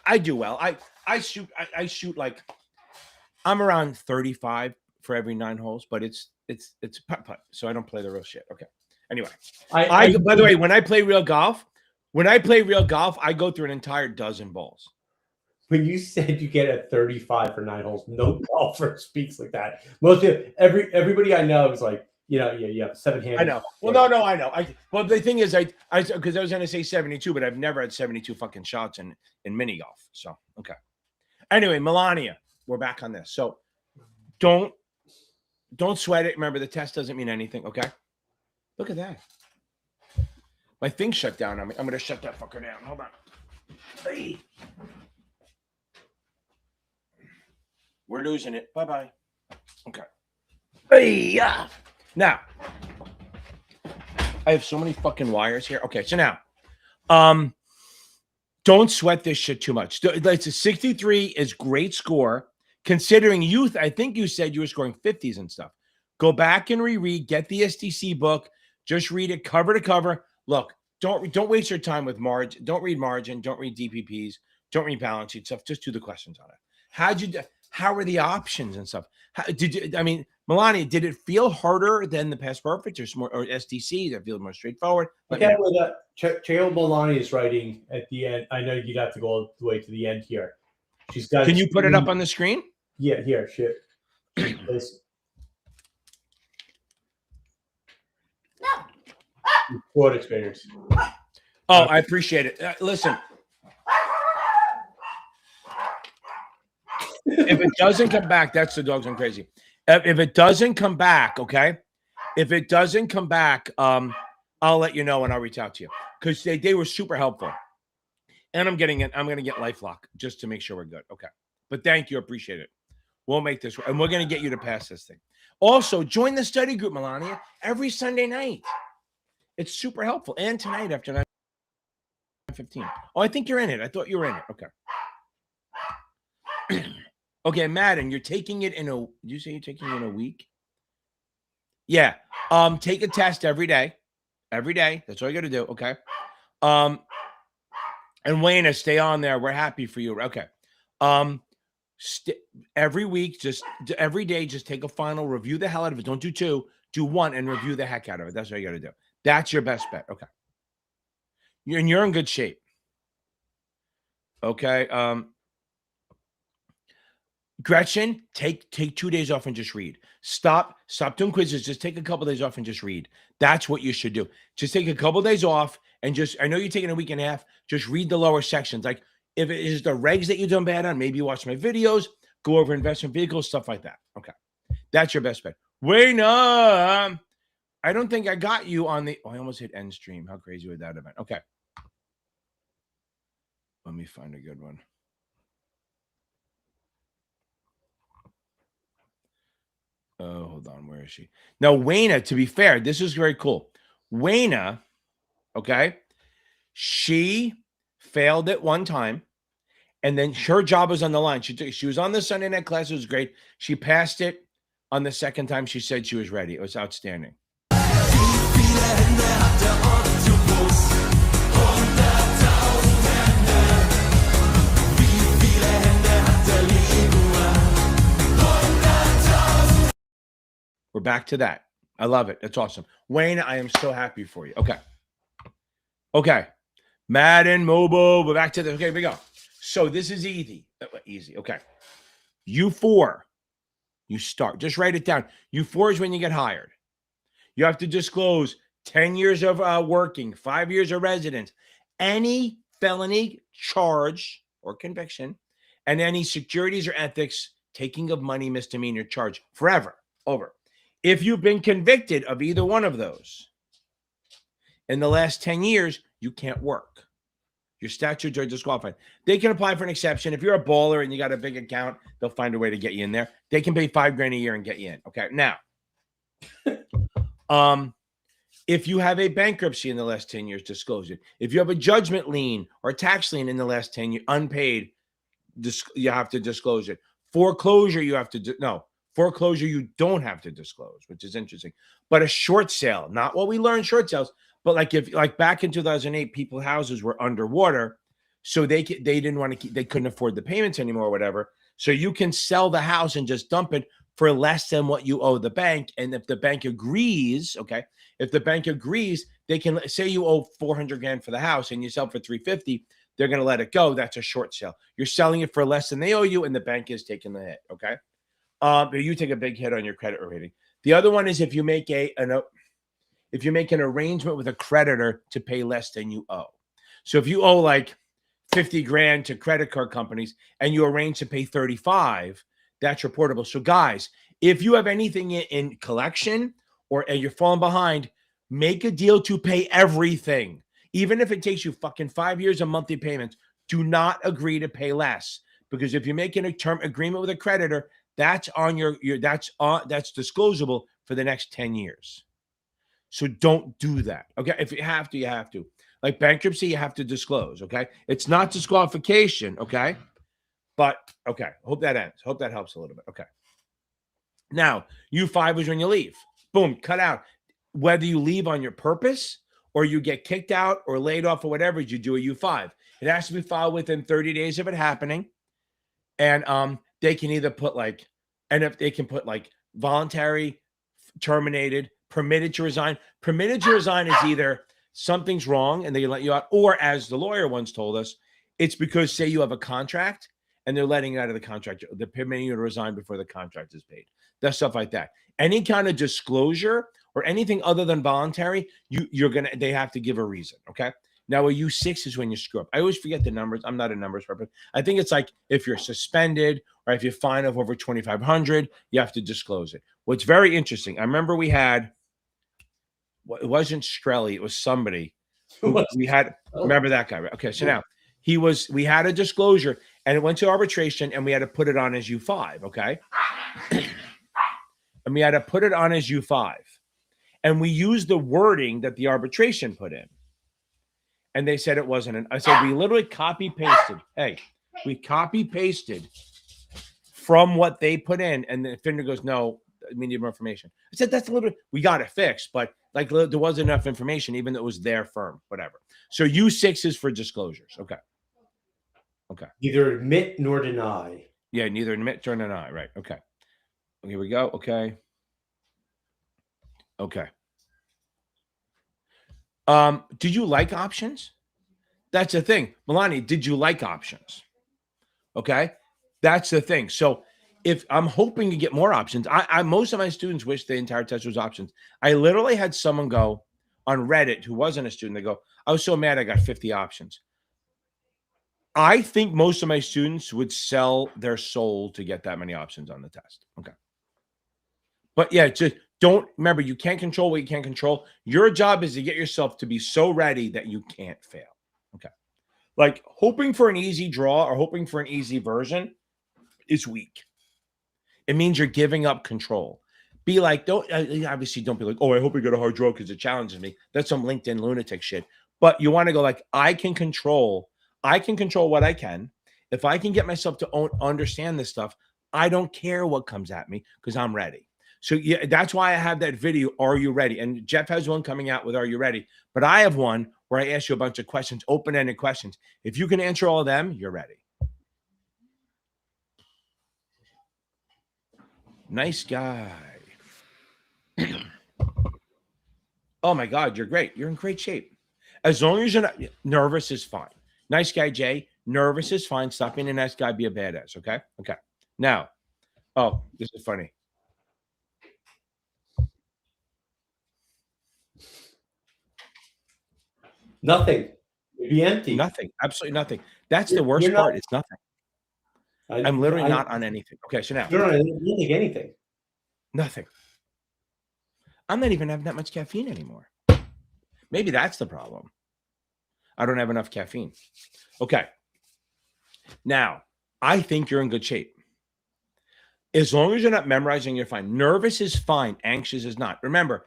I do well. I shoot like I'm around 35 for every 9 holes, but it's putt, so I don't play the real shit. Okay. Anyway, by the way, when I play real golf, I go through an entire dozen balls. When you said you get a 35 for 9 holes, no golfer speaks like that. Most of everybody I know is like, you have 7 hands. I know. Well, no, I know. Well, the thing is, because I was going to say 72, but I've never had 72 fucking shots in mini golf. So okay. Anyway, Melania, we're back on this. So don't sweat it. Remember, the test doesn't mean anything. Okay. Look at that. My thing shut down on me. I'm going to shut that fucker down. Hold on. Hey. We're losing it. Bye-bye. Okay. Hey. Now, I have so many fucking wires here. Okay, so now, don't sweat this shit too much. It's a 63 is great score. Considering youth, I think you said you were scoring 50s and stuff. Go back and reread. Get the SDC book. Just read it cover to cover. Look, don't waste your time with margin. Don't read margin. Don't read DPPs. Don't read balance sheet stuff. Just do the questions on it. How are the options and stuff? Melania, did it feel harder than the past perfect or SDC that feel more straightforward? Okay, with Cheo Melania is writing at the end. I know you'd have to go all the way to the end here. She's got. Can you put it up on the screen? Yeah, here, shit. Fraud experience. Oh, I appreciate it. Listen, if it doesn't come back, that's the dog's going crazy. If it doesn't come back, okay. If it doesn't come back, I'll let you know and I'll reach out to you because they were super helpful. And I'm going to get LifeLock just to make sure we're good. Okay. But thank you. Appreciate it. We'll make this work. And we're going to get you to pass this thing. Also, join the study group, Melania, every Sunday night. It's super helpful. And tonight after 9:15. Oh, I think you're in it. I thought you were in it. Okay. Okay, Madden, you're taking it in a, did you say you're taking it in a week? Yeah. Take a test every day. Every day. That's all you got to do. Okay. And Wayne, stay on there. We're happy for you. Okay. Every week, just every day, just take a final, review the hell out of it. Don't do 2, do 1 and review the heck out of it. That's what you got to do. That's your best bet. Okay. You're in good shape. Okay. Gretchen, take 2 days off and just read. Stop doing quizzes. Just take a couple of days off and just read. That's what you should do. Just take a couple of days off and I know you're taking a week and a half. Just read the lower sections. Like if it is the regs that you're doing bad on, maybe watch my videos, go over investment vehicles, stuff like that. Okay. That's your best bet. Wait, no. I don't think I got you on the, I almost hit end stream. How crazy would that have been? Okay. Let me find a good one. Oh, hold on. Where is she? Now, Wayna, to be fair, this is very cool. Wayna, okay, she failed it one time, and then her job was on the line. She was on the Sunday night class. It was great. She passed it on the second time. She said she was ready. It was outstanding. We're back to that. I love it. That's awesome. Wayne, I am so happy for you. Okay. Okay. Madden, mobile. We're back to this. Okay, here we go. So this is easy. Easy. Okay. U4. You start. Just write it down. U4 is when you get hired. You have to disclose 10 years of working, 5 years of residence, any felony charge or conviction, and any securities or ethics, taking of money, misdemeanor charge forever. Over. If you've been convicted of either one of those, in the last 10 years, you can't work. Your statutes are disqualified. They can apply for an exception. If you're a baller and you got a big account, they'll find a way to get you in there. They can pay $5,000 a year and get you in. Okay. Now, if you have a bankruptcy in the last 10 years, disclose it. If you have a judgment lien or a tax lien in the last 10 years, unpaid, you have to disclose it. Foreclosure, you have to foreclosure, you don't have to disclose, which is interesting. But a short sale, not what we learned short sales, but like back in 2008, people's houses were underwater, so they didn't want to keep, they couldn't afford the payments anymore or whatever. So you can sell the house and just dump it for less than what you owe the bank. And if the bank agrees, okay, if the bank agrees, they can say you owe $400,000 for the house and you sell for $350,000. They're going to let it go. That's a short sale. You're selling it for less than they owe you, and the bank is taking the hit. Okay, but you take a big hit on your credit rating. The other one is if you make an arrangement with a creditor to pay less than you owe. So if you owe like $50,000 to credit card companies and you arrange to pay $35,000, that's reportable. So guys, if you have anything in collection and you're falling behind, make a deal to pay everything. Even if it takes you fucking 5 years of monthly payments, do not agree to pay less, because if you're making a term agreement with a creditor, that's on that's disclosable for the next 10 years. So don't do that. Okay. If you have to, you have to. Like bankruptcy, you have to disclose. Okay. It's not disqualification. Okay. But okay. Hope that ends. Hope that helps a little bit. Okay. Now, U5 is when you leave. Boom, cut out. Whether you leave on your purpose or you get kicked out or laid off or whatever, you do a U5. It has to be filed within 30 days of it happening. And they can either put voluntary, terminated, permitted to resign. Permitted to resign is either something's wrong and they let you out, or as the lawyer once told us, it's because, say you have a contract and they're letting you out of the contract. They're permitting you to resign before the contract is paid. That's stuff like that. Any kind of disclosure or anything other than voluntary, they have to give a reason. Okay. Now a U6 is when you screw up. I always forget the numbers. I'm not a numbers person. I think it's like if you're suspended or if you fine of over 2,500, you have to disclose it. What's very interesting, I remember we had, it wasn't Strelly, it was somebody who we had. Remember that guy, right? Okay, so now we had a disclosure and it went to arbitration and we had to put it on as U5, okay? And we had to put it on as U5. And we used the wording that the arbitration put in. And they said it wasn't. I said, we literally copy-pasted. Hey, we copy-pasted from what they put in. And the FINRA goes, no, we need more information. I said, that's a little bit, we got it fixed. But like there wasn't enough information, even though it was their firm, whatever. So U6 is for disclosures. Okay. Okay. Neither admit nor deny. Yeah, neither admit nor deny. Right. Okay. Here we go. Okay. Okay. Did you like options? That's the thing. Milani, did you like options? Okay. That's the thing. So if I'm hoping to get more options, most of my students wish the entire test was options. I literally had someone go on Reddit who wasn't a student. They go, I was so mad I got 50 options. I think most of my students would sell their soul to get that many options on the test. Okay. But yeah, just remember, you can't control what you can't control. Your job is to get yourself to be so ready that you can't fail. Okay. Like hoping for an easy draw or hoping for an easy version is weak. It means you're giving up control. Be like, obviously don't be like, oh, I hope we get a hard draw because it challenges me. That's some LinkedIn lunatic shit. But you want to go like, I can control what I can. If I can get myself to understand this stuff, I don't care what comes at me because I'm ready. So yeah, that's why I have that video, Are You Ready? And Jeff has one coming out with Are You Ready? But I have one where I ask you a bunch of questions, open-ended questions. If you can answer all of them, you're ready. Nice guy. Oh my God, you're great. You're in great shape. As long as you're not nervous is fine. Nice guy, Jay. Nervous is fine. Stop being a nice guy. Be a badass. Okay. Okay. Now, oh, this is funny. Nothing. It'd be empty. Nothing. Absolutely nothing. That's the worst part. It's nothing. I'm literally not on anything. Okay. So now. You're not on anything. Nothing. I'm not even having that much caffeine anymore. Maybe that's the problem. I don't have enough caffeine. Okay. Now, I think you're in good shape. As long as you're not memorizing, you're fine. Nervous is fine. Anxious is not. Remember,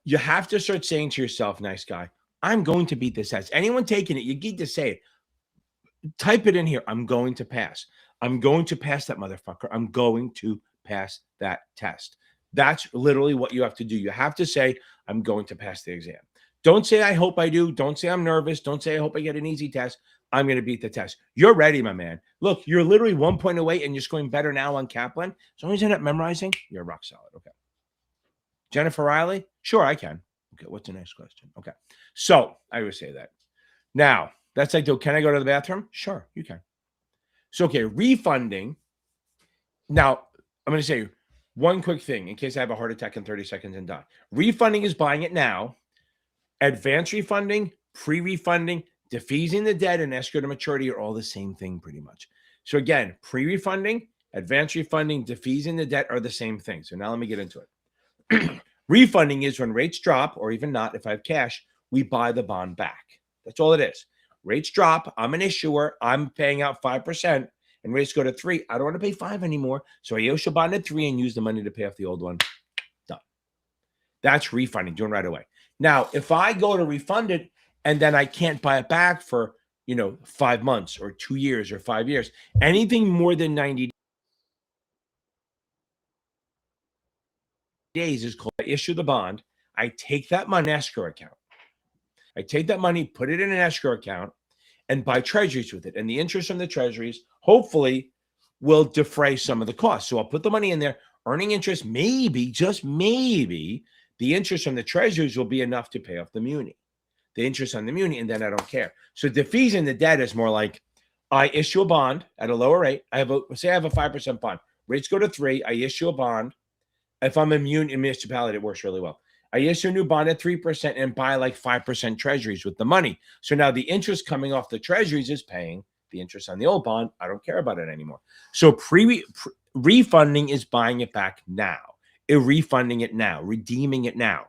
you have to start saying to yourself, nice guy, I'm going to beat this test. Anyone taking it, you need to say it. Type it in here. I'm going to pass. I'm going to pass that motherfucker. I'm going to pass that test. That's literally what you have to do. You have to say, I'm going to pass the exam. Don't say, I hope I do. Don't say I'm nervous. Don't say, I hope I get an easy test. I'm going to beat the test. You're ready, my man. Look, you're literally 1 point away and you're scoring better now on Kaplan. As long as you're not memorizing, you're rock solid. Okay. Jennifer Riley? Sure, I can. Okay, what's the next question? Okay. So I would say that. Now, that's like, can I go to the bathroom? Sure, you can. So, okay, refunding. Now, I'm going to say one quick thing in case I have a heart attack in 30 seconds and die. Refunding is buying it now. Advance refunding, pre-refunding, defeasing the debt, and escrow to maturity are all the same thing pretty much. So again, pre-refunding, advance refunding, defeasing the debt are the same thing. So now let me get into it. Refunding is when rates drop, or even not, if I have cash, we buy the bond back. That's all it is. Rates drop, I'm an issuer, I'm paying out 5%, and rates go to 3. I don't want to pay 5 anymore, so I issue a bond at 3 and use the money to pay off the old one. Done. That's refunding, doing right away. Now, if I go to refund it and then I can't buy it back for, 5 months or 2 years or 5 years, anything more than 90 days is called I issue the bond. I take that money in an escrow account. I take that money, put it in an escrow account, and buy treasuries with it. And the interest from the treasuries, hopefully, will defray some of the costs. So I'll put the money in there, earning interest, maybe, just maybe, the interest from the treasuries will be enough to pay off the muni. The interest on the muni, and then I don't care. So defeasing the debt is more like I issue a bond at a lower rate. Say I have a 5% bond. Rates go to 3. I issue a bond. If I'm immune in municipality, it works really well. I issue a new bond at 3% and buy like 5% treasuries with the money. So now the interest coming off the treasuries is paying the interest on the old bond. I don't care about it anymore. So refunding is buying it back now. Refunding it now, redeeming it now,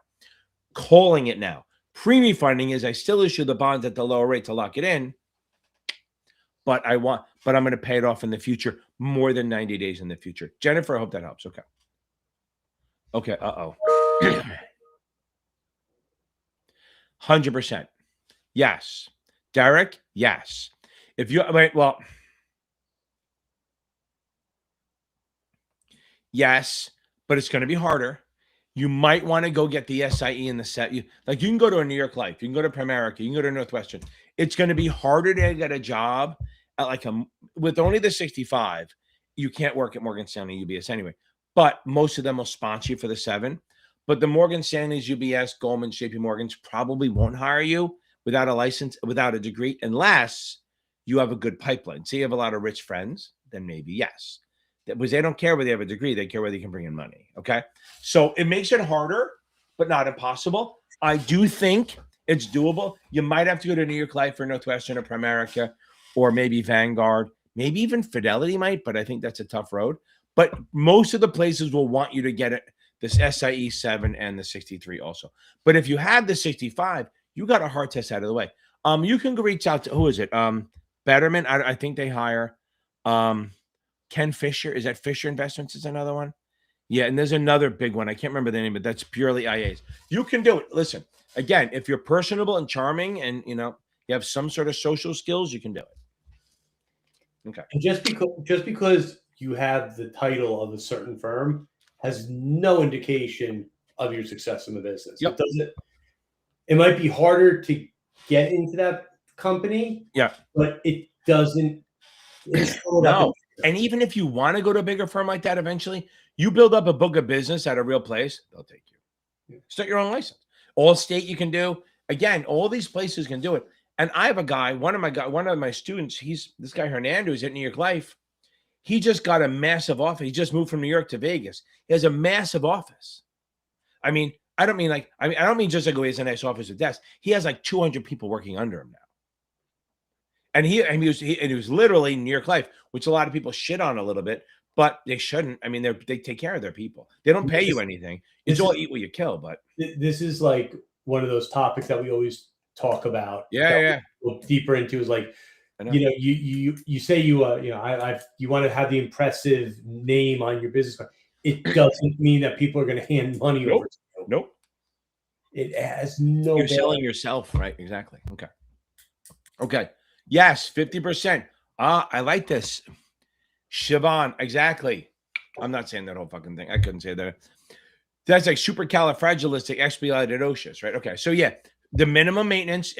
calling it now. Pre-refunding is I still issue the bonds at the lower rate to lock it in, but I'm going to pay it off in the future, more than 90 days in the future. Jennifer, I hope that helps. Okay. Okay. 100%. Yes. Derek, yes. If you wait, well, yes, but it's going to be harder. You might want to go get the SIE and the set. You can go to a New York Life, you can go to Primerica, you can go to Northwestern. It's going to be harder to get a job at with only the 65. You can't work at Morgan Stanley, UBS anyway. But most of them will sponsor you for the 7. But the Morgan Stanleys, UBS, Goldman, JP Morgans probably won't hire you without a license, without a degree, unless you have a good pipeline. Say you have a lot of rich friends, then maybe yes. Because they don't care whether they have a degree, they care whether they can bring in money. Okay. So it makes it harder, but not impossible. I do think it's doable. You might have to go to New York Life or Northwestern or Primerica, or maybe Vanguard, maybe even Fidelity might, but I think that's a tough road. But most of the places will want you to get it, this SIE 7 and the 63 also. But if you have the 65, you got a hard test out of the way. You can reach out to, who is it? Betterment. I think they hire. Ken Fisher, is that Fisher Investments is another one? Yeah, and there's another big one. I can't remember the name, but that's purely IAs. You can do it. Listen, again, if you're personable and charming and, you have some sort of social skills, you can do it. Okay. And just because you have the title of a certain firm has no indication of your success in the business. Yep. It might be harder to get into that company. Yeah. But it doesn't. No. And even if you want to go to a bigger firm like that eventually, you build up a book of business at a real place, they'll take you. Start your own license. Allstate you can do. Again, all these places can do it. And I have a guy, one of my students, this guy Hernando is at New York Life. He just got a massive office. He just moved from New York to Vegas. He has a massive office. I mean, I don't mean just like, he has a nice office with desk. He has like 200 people working under him now. And he was literally New York Life, which a lot of people shit on a little bit, but they shouldn't. I mean, they take care of their people. They don't pay you anything. It's all eat what you kill. But this is like one of those topics that we always talk about. Yeah. We go deeper into is like, I know. you say you want to have the impressive name on your business card. It doesn't mean that people are going to hand money over to you. Nope. It has no. You're selling yourself, right? Exactly. Okay. Yes, 50%. I like this. Siobhan, exactly. I'm not saying that whole fucking thing. I couldn't say that. That's like supercalifragilisticexpialidocious, right? Okay. So yeah, the minimum maintenance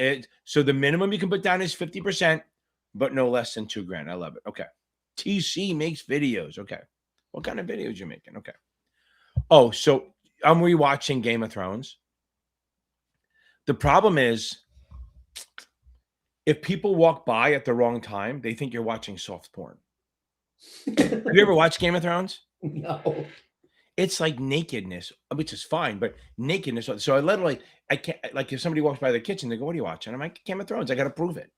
so the minimum you can put down is 50%, but no less than $2,000. I love it. Okay. TC makes videos. Okay. What kind of videos you making? Okay. Oh, so I'm rewatching Game of Thrones. The problem is, if people walk by at the wrong time, they think you're watching soft porn. Have you ever watched Game of Thrones? No. It's like nakedness, which is fine, but nakedness. So I can't, like, if somebody walks by the kitchen, they go, "What are you watching?" I'm like, "Game of Thrones." I got to prove it.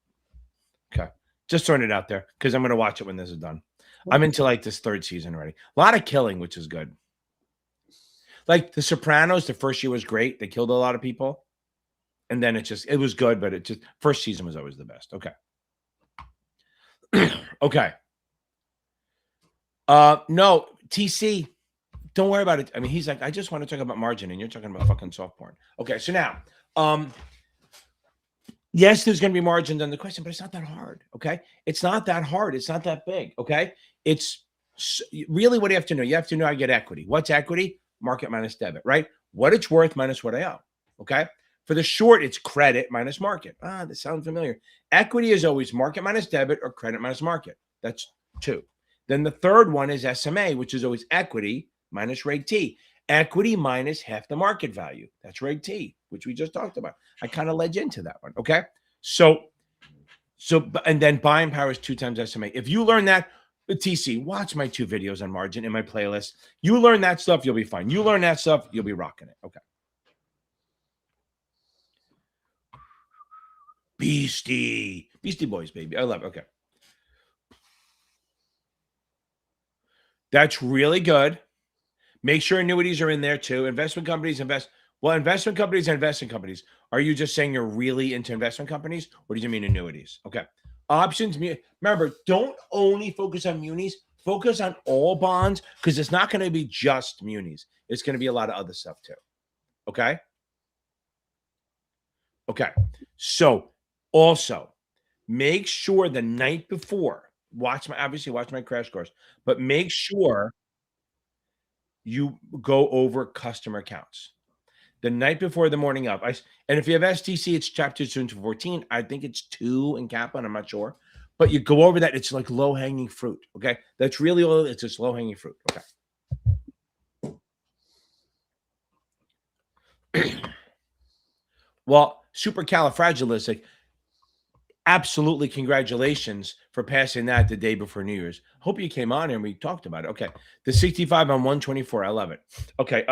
Okay. Just throwing it out there because I'm going to watch it when this is done. I'm into like this 3rd season already. A lot of killing, which is good. Like The Sopranos, the first year was great. They killed a lot of people. And then it was good, but first season was always the best. Okay. Okay. No, TC, don't worry about it. I mean, he's like, I just want to talk about margin, and you're talking about fucking soft porn. Okay. So now, yes, there's going to be margins on the question, but it's not that hard. Okay. It's not that hard. It's not that big. Okay. It's really what you have to know. You have to know I get equity. What's equity? Market minus debit, right? What it's worth minus what I owe. Okay. For the short, it's credit minus market. This sounds familiar. Equity is always market minus debit or credit minus market. That's 2. Then the third one is SMA, which is always equity minus Reg T. Equity minus half the market value. That's Reg T, which we just talked about. I kind of led you into that one. Okay. So, and then buying power is 2 times SMA. If you learn that, TC, watch my 2 videos on margin in my playlist. You learn that stuff, you'll be fine. You learn that stuff, you'll be rocking it. Okay. Beastie Boys, baby. I love it. Okay. That's really good. Make sure annuities are in there too. Investment companies invest. Well, investment companies and investment companies. Are you just saying you're really into investment companies, or do you mean annuities? Okay. Options. Remember, don't only focus on munis. Focus on all bonds, because it's not going to be just munis. It's going to be a lot of other stuff too. Okay. Okay. So also make sure the night before, watch my crash course, but make sure you go over customer accounts the night before the morning of. And if you have STC, it's chapter 2 to 14. I think it's 2 in Kaplan. I'm not sure, but you go over that. It's like low hanging fruit. Okay. That's really all. It's just low hanging fruit. Okay. Well, supercalifragilistic. Absolutely, congratulations for passing that the day before New Year's. Hope you came on and we talked about it. Okay, the 65 on 124, I love it. Okay,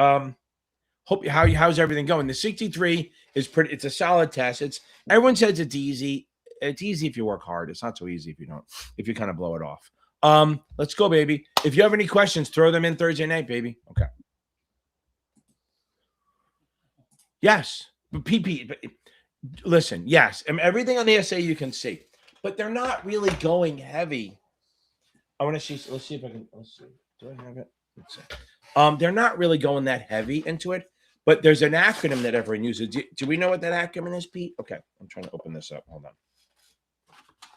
how's everything going? The 63 is pretty. It's a solid test. Everyone says it's easy. It's easy if you work hard. It's not so easy if you don't. If you kind of blow it off. Let's go, baby. If you have any questions, throw them in Thursday night, baby. Okay. Yes, but PP. Listen, yes, everything on the SA you can see, but they're not really going heavy. I want to see. Let's see if I can. Let's see. Do I have it? Let's see. They're not really going that heavy into it, but there's an acronym that everyone uses. Do we know what that acronym is, Pete? Okay, I'm trying to open this up. Hold on.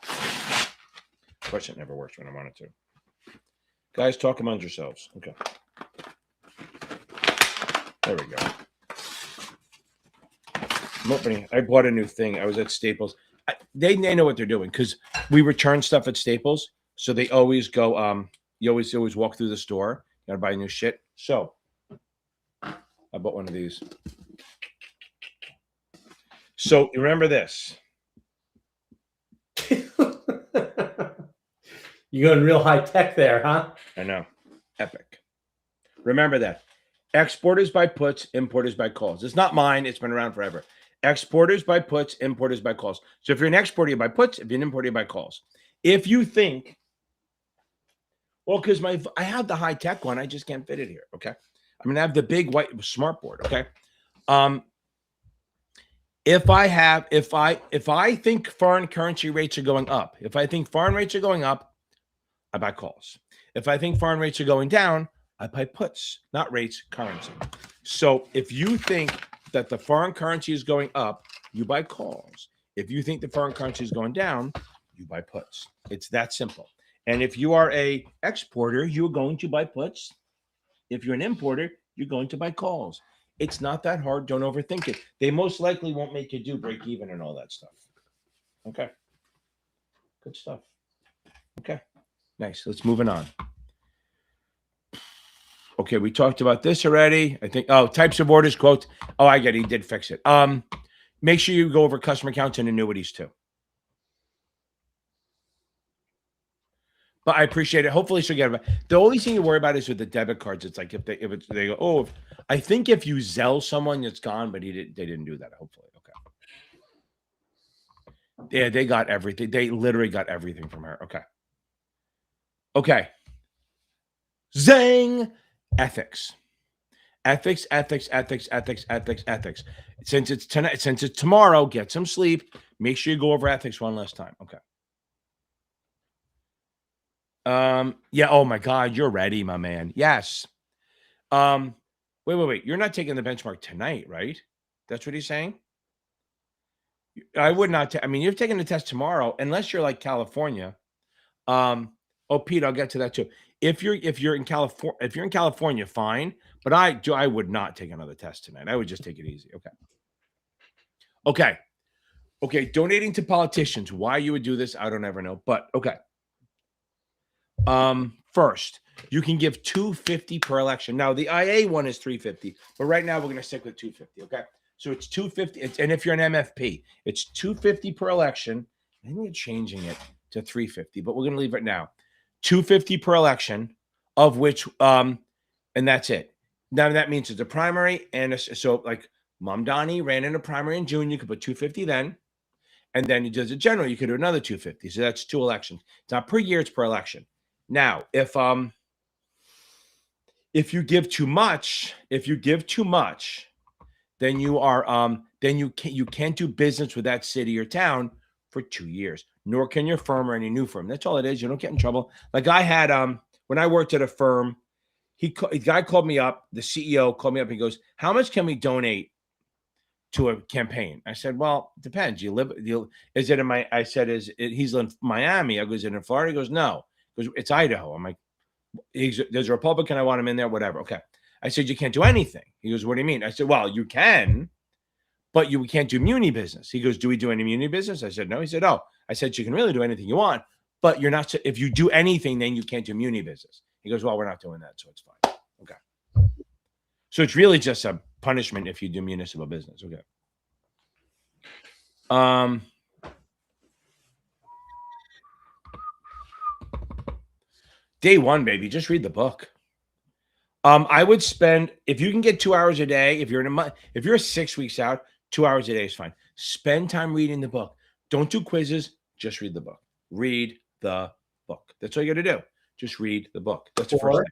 Of course, it never works when I want it to. Guys, talk among yourselves. Okay. There we go. I'm opening. I bought a new thing. I was at Staples. They know what they're doing because we return stuff at Staples, so they always go. You always walk through the store. You gotta buy new shit. So I bought one of these. So remember this. You're going real high tech there, huh? I know. Epic. Remember that. Exporters buy puts, importers buy calls. It's not mine. It's been around forever. Exporters buy puts, importers buy calls. So if you're an exporter, you buy puts. If you're an importer, you buy calls. If you think, well, because I have the high tech one, I just can't fit it here. Okay. I mean, I have the big white smart board. Okay. If I think foreign currency rates are going up, if I think foreign rates are going up, I buy calls. If I think foreign rates are going down, I buy puts, not rates, currency. So if you think that the foreign currency is going up, you buy calls. If you think the foreign currency is going down, you buy puts. It's that simple. And if you are a exporter, you're going to buy puts. If you're an importer, you're going to buy calls. It's not that hard. Don't overthink it. They most likely won't make you do break even and all that stuff. Okay. Good stuff. Okay. Nice. Let's move on. Okay, we talked about this already. I think, types of orders, quotes. Oh, I get it. He did fix it. Make sure you go over customer counts and annuities too. But I appreciate it. Hopefully she'll get it. The only thing you worry about is with the debit cards. It's like if they go, oh, I think if you Zelle someone, it's gone, but they didn't do that. Hopefully. Okay. Yeah, they got everything. They literally got everything from her. Okay. Okay. Zing. Ethics. Ethics. Since it's tonight, since it's tomorrow, get some sleep. Make sure you go over ethics one last time. Okay. Yeah. Oh my God, you're ready, my man. Yes. Wait. You're not taking the benchmark tonight, right? That's what he's saying. I would not. I mean, you're taking the test tomorrow, unless you're like California. Oh, Pete, I'll get to that too. If you're in California, fine. But I would not take another test tonight. I would just take it easy. Okay. Donating to politicians. Why you would do this, I don't ever know. But okay. First, you can give $250 per election. Now the IA one is $350, but right now we're going to stick with $250. Okay, so it's $250, and if you're an MFP, it's $250 per election. Then you're changing it to $350, but we're going to leave it now. $250 per election, of which and that's it. Now that means it's a primary, and so like Mom Donnie ran in a primary in June. You could put $250 then, and then you does a general. You could do another $250. So that's 2 elections. It's not per year; it's per election. Now, if you give too much, then you are then you can't do business with that city or town for 2 years. Nor can your firm or any new firm. That's all it is. You don't get in trouble. Like I had when I worked at a firm, a guy called me up. The CEO called me up. And he goes, "How much can we donate to a campaign?" I said, "Well, it depends. Is it in my?" I said, he's in Miami? I go, "Is it in Florida?" He goes, "No." Because it's Idaho. I'm like, there's a Republican. I want him in there, whatever. Okay. I said, "You can't do anything." He goes, "What do you mean?" I said, "Well, you can, but you can't do muni business." He goes, "Do we do any muni business?" I said, "No." He said, "Oh." I said, "You can really do anything you want, but you're not. If you do anything, then you can't do muni business." He goes, "Well, we're not doing that, so it's fine." Okay. So it's really just a punishment if you do municipal business. Okay. Day one, baby. Just read the book. I would spend, if you can get 2 hours a day, if you're in a month, if you're 6 weeks out, 2 hours a day is fine. Spend time reading the book. Don't do quizzes. Just read the book. Read the book. That's all you got to do. Just read the book. That's the first thing.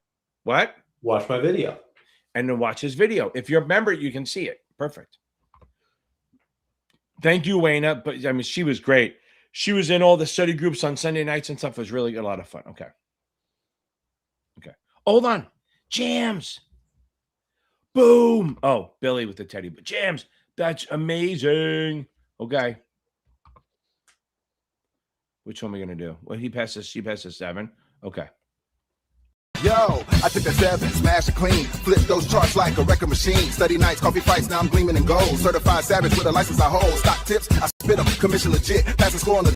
What? Watch my video. And then watch his video. If you're a member, you can see it. Perfect. Thank you, Wayna. But I mean, she was great. She was in all the study groups on Sunday nights and stuff. It was really a lot of fun. Okay. Hold on. Jams. Boom. Oh, Billy with the teddy. But Jams. That's amazing. Okay. Which one are we going to do? Well, she passes 7. Okay. Yo, I took a 7, smash it clean, flip those charts like a record machine. Study nights, coffee fights, now I'm gleaming in gold. Certified savage with a license I hold. Stock tips, I spit them, commission legit. Pass the score on the.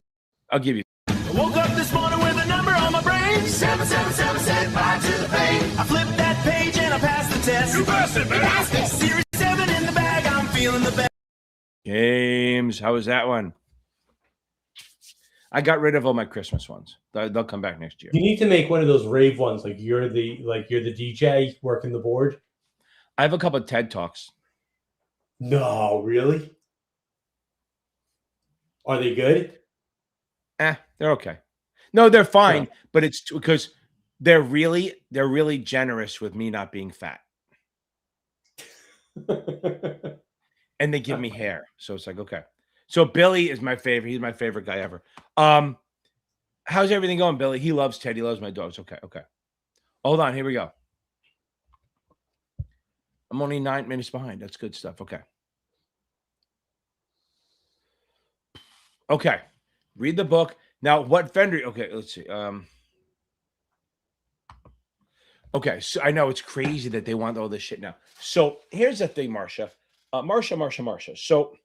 I'll give you. I woke up this morning with a number on my brain. 777 said 5 to the bank. I flipped that page and I passed the test. You passed it, man. Series 7 in the bag, I'm feeling the best. James, how was that one? I got rid of all my Christmas ones. They'll come back next year. You need to make one of those rave ones, like you're the DJ working the board. I have a couple of TED Talks. No, really? Are they good? They're okay. No, they're fine, but it's because they're really generous with me not being fat. and they give me hair. So it's like, okay. So Billy is my favorite. He's my favorite guy ever. How's everything going, Billy? He loves Ted. He loves my dogs. Okay, okay. Hold on. Here we go. I'm only 9 minutes behind. That's good stuff. Okay. Okay. Read the book. Now, what vendor? Okay, let's see. Okay, so I know it's crazy that they want all this shit now. So here's the thing, Marsha. Marsha. So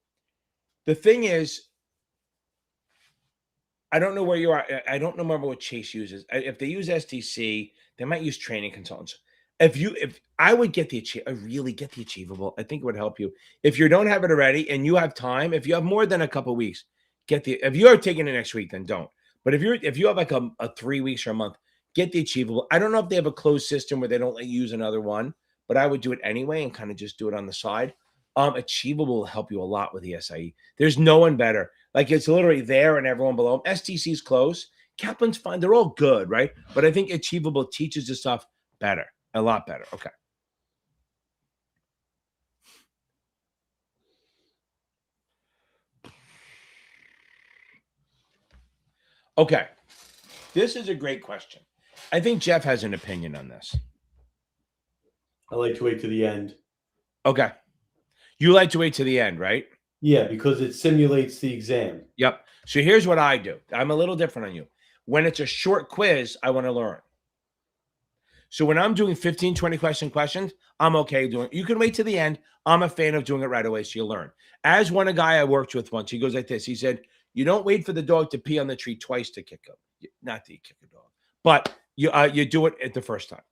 the thing is, I don't know where you are. I don't remember what Chase uses. If they use STC, they might use training consultants. If I would get really get the Achievable. I think it would help you. If you don't have it already and you have time, if you have more than a couple of weeks, if you are taking it next week, then don't. But if you have like a 3 weeks or a month, get the Achievable. I don't know if they have a closed system where they don't let you use another one, but I would do it anyway and kind of just do it on the side. Achievable will help you a lot with the SIE. There's no one better. Like it's literally there and everyone below them. STC's close. Kaplan's fine. They're all good, right? But I think Achievable teaches this stuff better, a lot better. Okay. Okay. This is a great question. I think Jeff has an opinion on this. I like to wait to the end. Okay. You like to wait to the end, right? Yeah, because it simulates the exam. Yep. So here's what I do. I'm a little different on you. When it's a short quiz, I want to learn. So when I'm doing 15, 20 questions, I'm okay doing it. You can wait to the end. I'm a fan of doing it right away so you learn. As a guy I worked with once, he goes like this. He said, you don't wait for the dog to pee on the tree twice to kick him. Not to kick a dog, but you do it at the first time.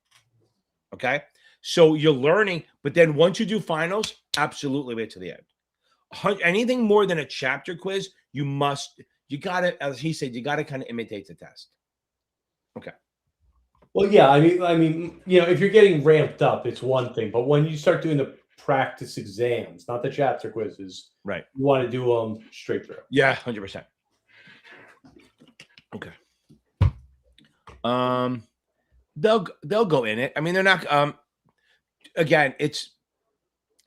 Okay? So you're learning, but then once you do finals, absolutely wait to the end. Anything more than a chapter quiz, you gotta, as he said, you gotta kind of imitate the test. Okay. Well, yeah, I mean, if you're getting ramped up, it's one thing, but when you start doing the practice exams, not the chapter quizzes, right? You want to do them straight through. Yeah, 100%. Okay. They'll go in it. I mean, they're not. Again, it's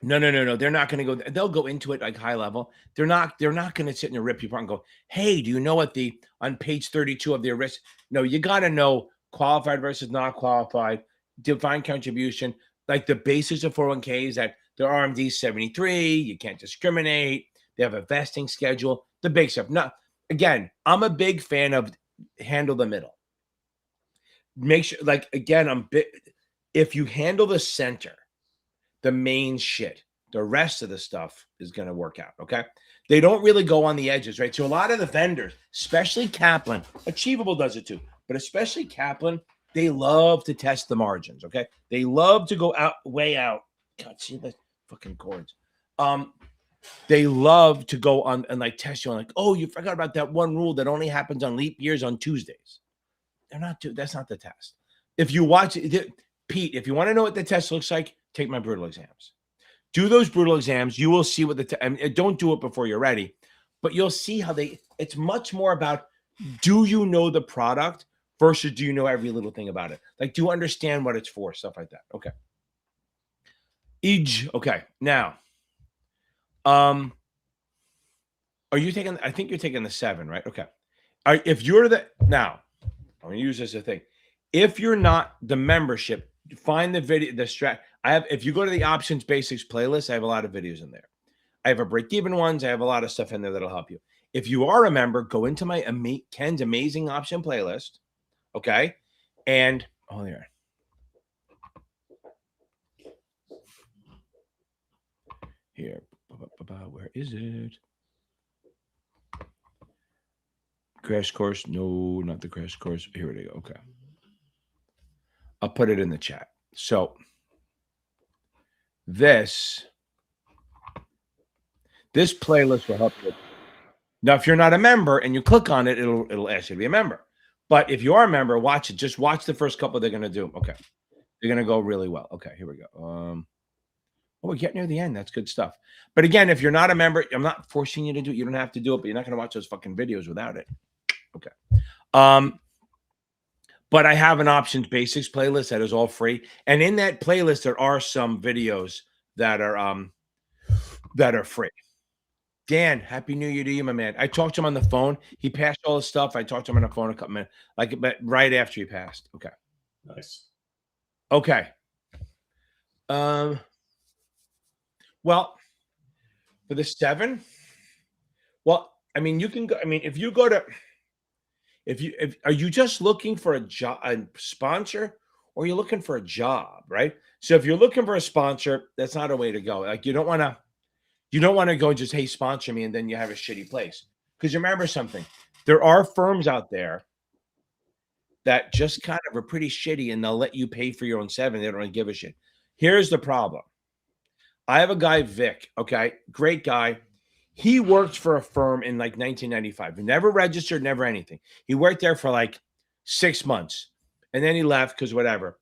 no. They're not going to go. They'll go into it like high level. They're not going to sit in and rip you apart and go, "Hey, do you know what on page 32 of the arrest?" No, you got to know qualified versus not qualified, defined contribution, like the basis of 401ks that their RMD 73. You can't discriminate. They have a vesting schedule. The big stuff. No, again, I'm a big fan of handle the middle. Make sure, like again, if you handle the center, the main shit, the rest of the stuff is going to work out. Okay. They don't really go on the edges, right? So a lot of the vendors, especially Kaplan, Achievable does it too, but especially Kaplan, they love to test the margins. Okay. They love to go way out. God, see the fucking cords. They love to go on and like test you on like, oh, you forgot about that one rule that only happens on leap years on Tuesdays. That's not the test. If you watch it, Pete, if you want to know what the test looks like, take my brutal exams. Do those brutal exams. You will see what don't do it before you're ready, but you'll see how it's much more about, do you know the product versus do you know every little thing about it? Like, do you understand what it's for? Stuff like that. Okay. Okay. Now, are you taking, I think you're taking the 7, right? Okay. If you're now, I'm going to use this as a thing. If you're not the membership, find the video, if you go to the options basics playlist, I have a lot of videos in there. I have a break-even ones. I have a lot of stuff in there that'll help you. If you are a member, go into my Ken's amazing option playlist. Okay. And, oh, there. Here. Where is it? Crash course. No, not the crash course. Here we go. Okay. I'll put it in the chat. So this playlist will help you. Now, if you're not a member and you click on it, it'll ask you to be a member. But if you are a member, watch it. Just watch the first couple they're going to do. Okay. They're going to go really well. Okay, here we go. We're getting near the end. That's good stuff. But again, if you're not a member, I'm not forcing you to do it. You don't have to do it, but you're not going to watch those fucking videos without it. Okay. But I have an options basics playlist that is all free. And in that playlist, there are some videos that are that are free. Dan, happy New Year to you, my man. I talked to him on the phone. He passed all his stuff. I talked to him on the phone a couple minutes, but right after he passed. Okay. Nice. Okay. Well, for the 7, well, I mean, you can go. I mean, if you go to, if are you just looking for a job, a sponsor, or you're looking for a job, right? So if you're looking for a sponsor, that's not a way to go. Like you don't want to go and just, hey, sponsor me, and then you have a shitty place. Because remember something, there are firms out there that just kind of are pretty shitty, and they'll let you pay for your own 7. They don't really give a shit. Here's the problem. I have a guy, Vic, okay, great guy. He worked for a firm in like 1995. He never registered, never anything. He worked there for like 6 months, and then he left because whatever.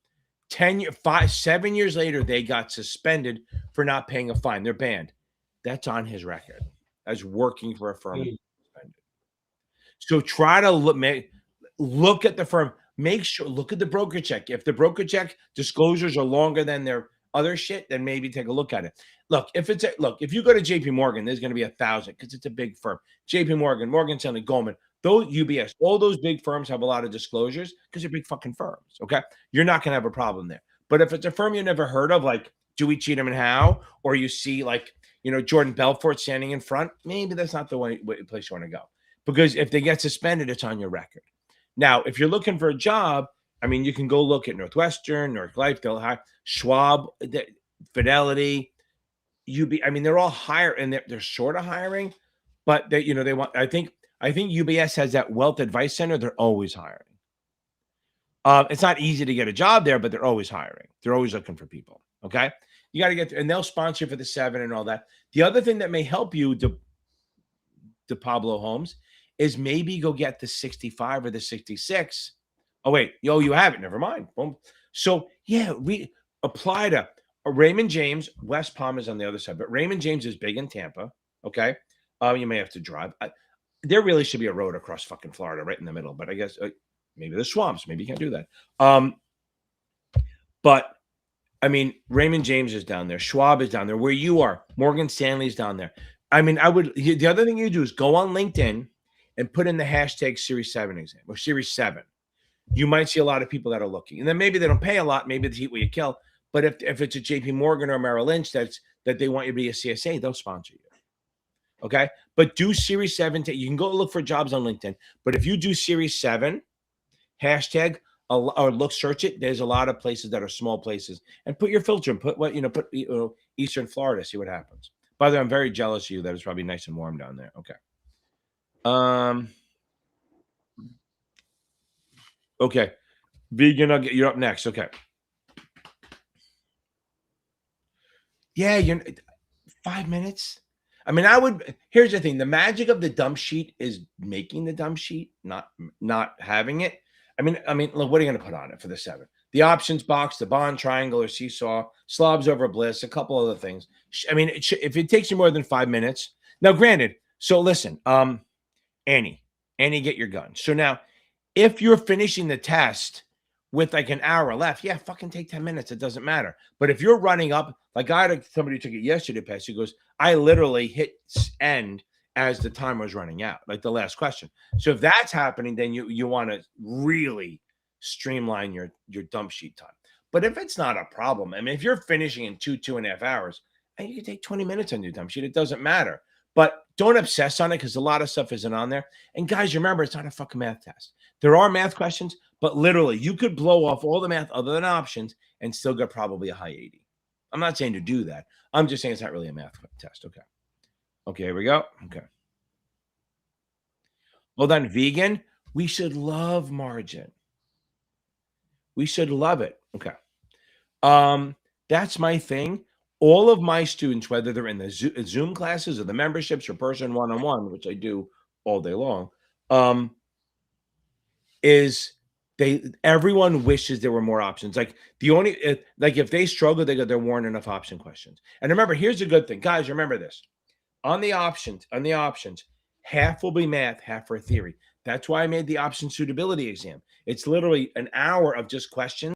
7 years later, they got suspended for not paying a fine. They're banned. That's on his record as working for a firm. So try to look at the firm. Make sure, look at the broker check. If the broker check disclosures are longer than their other shit, then maybe take a look at it. Look, if you go to JP Morgan, there's going to be 1,000 because it's a big firm. JP Morgan, Morgan Stanley, Goldman, those UBS, all those big firms have a lot of disclosures because they're big fucking firms. Okay. You're not going to have a problem there. But if it's a firm you never heard of, like Dewey, Cheatham and Howe, or you see like, Jordan Belfort standing in front, maybe that's not the place you want to go. Because if they get suspended, it's on your record. Now, if you're looking for a job, I mean, you can go look at Northwestern, North Life, Schwab, Fidelity, I mean, they're all hiring, and they're sort of hiring, but they want. I think UBS has that wealth advice center. They're always hiring. It's not easy to get a job there, but they're always hiring. They're always looking for people. Okay, you got to get there, and they'll sponsor you for the 7 and all that. The other thing that may help you, to Pablo Holmes, is maybe go get the 65 or the 66. Oh, wait. You have it. Never mind. Boom. So, yeah, we apply to Raymond James. West Palm is on the other side, but Raymond James is big in Tampa. Okay. You may have to drive. There really should be a road across fucking Florida right in the middle, but I guess maybe the swamps. Maybe you can't do that. But, I mean, Raymond James is down there. Schwab is down there. Where you are, Morgan Stanley's down there. I mean, the other thing you do is go on LinkedIn and put in the hashtag Series 7 exam or Series 7. You might see a lot of people that are looking. And then maybe they don't pay a lot. Maybe it's heat where you kill. But if it's a JP Morgan or Merrill Lynch that they want you to be a CSA, they'll sponsor you. Okay? But do Series 7. You can go look for jobs on LinkedIn. But if you do Series 7, hashtag, or search it, there's a lot of places that are small places. And put your filter and put Eastern Florida, see what happens. By the way, I'm very jealous of you. That it's probably nice and warm down there. Okay. Okay. Vegan, you're up next. Okay. Yeah, 5 minutes. I mean, here's the thing. The magic of the dump sheet is making the dump sheet, not having it. I mean, look, what are you going to put on it for the 7? The options box, the bond triangle or seesaw, slobs over bliss, a couple other things. I mean, if it takes you more than 5 minutes. Now, granted, so listen, Annie, get your gun. So now, if you're finishing the test with like an hour left, yeah, fucking take 10 minutes. It doesn't matter. But if you're running up, like I had somebody who took it yesterday, Pass, he goes, I literally hit end as the time was running out, like the last question. So if that's happening, then you want to really streamline your dump sheet time. But if it's not a problem, I mean, if you're finishing in 2.5 hours, and you can take 20 minutes on your dump sheet, it doesn't matter. But don't obsess on it because a lot of stuff isn't on there. And guys, remember, it's not a fucking math test. There are math questions, but literally you could blow off all the math other than options and still get probably a high 80. I'm not saying to do that. I'm just saying it's not really a math test. Okay. Okay, here we go. Okay. Well done, vegan. We should love margin. We should love it. Okay. That's my thing. All of my students, whether they're in the Zoom classes or the memberships or person one-on-one, which I do all day long, everyone wishes there were more options. Like if they struggle, there weren't enough option questions. And remember, here's a good thing, guys. Remember this: on the options, half will be math, half for theory. That's why I made the option suitability exam. It's literally an hour of just questions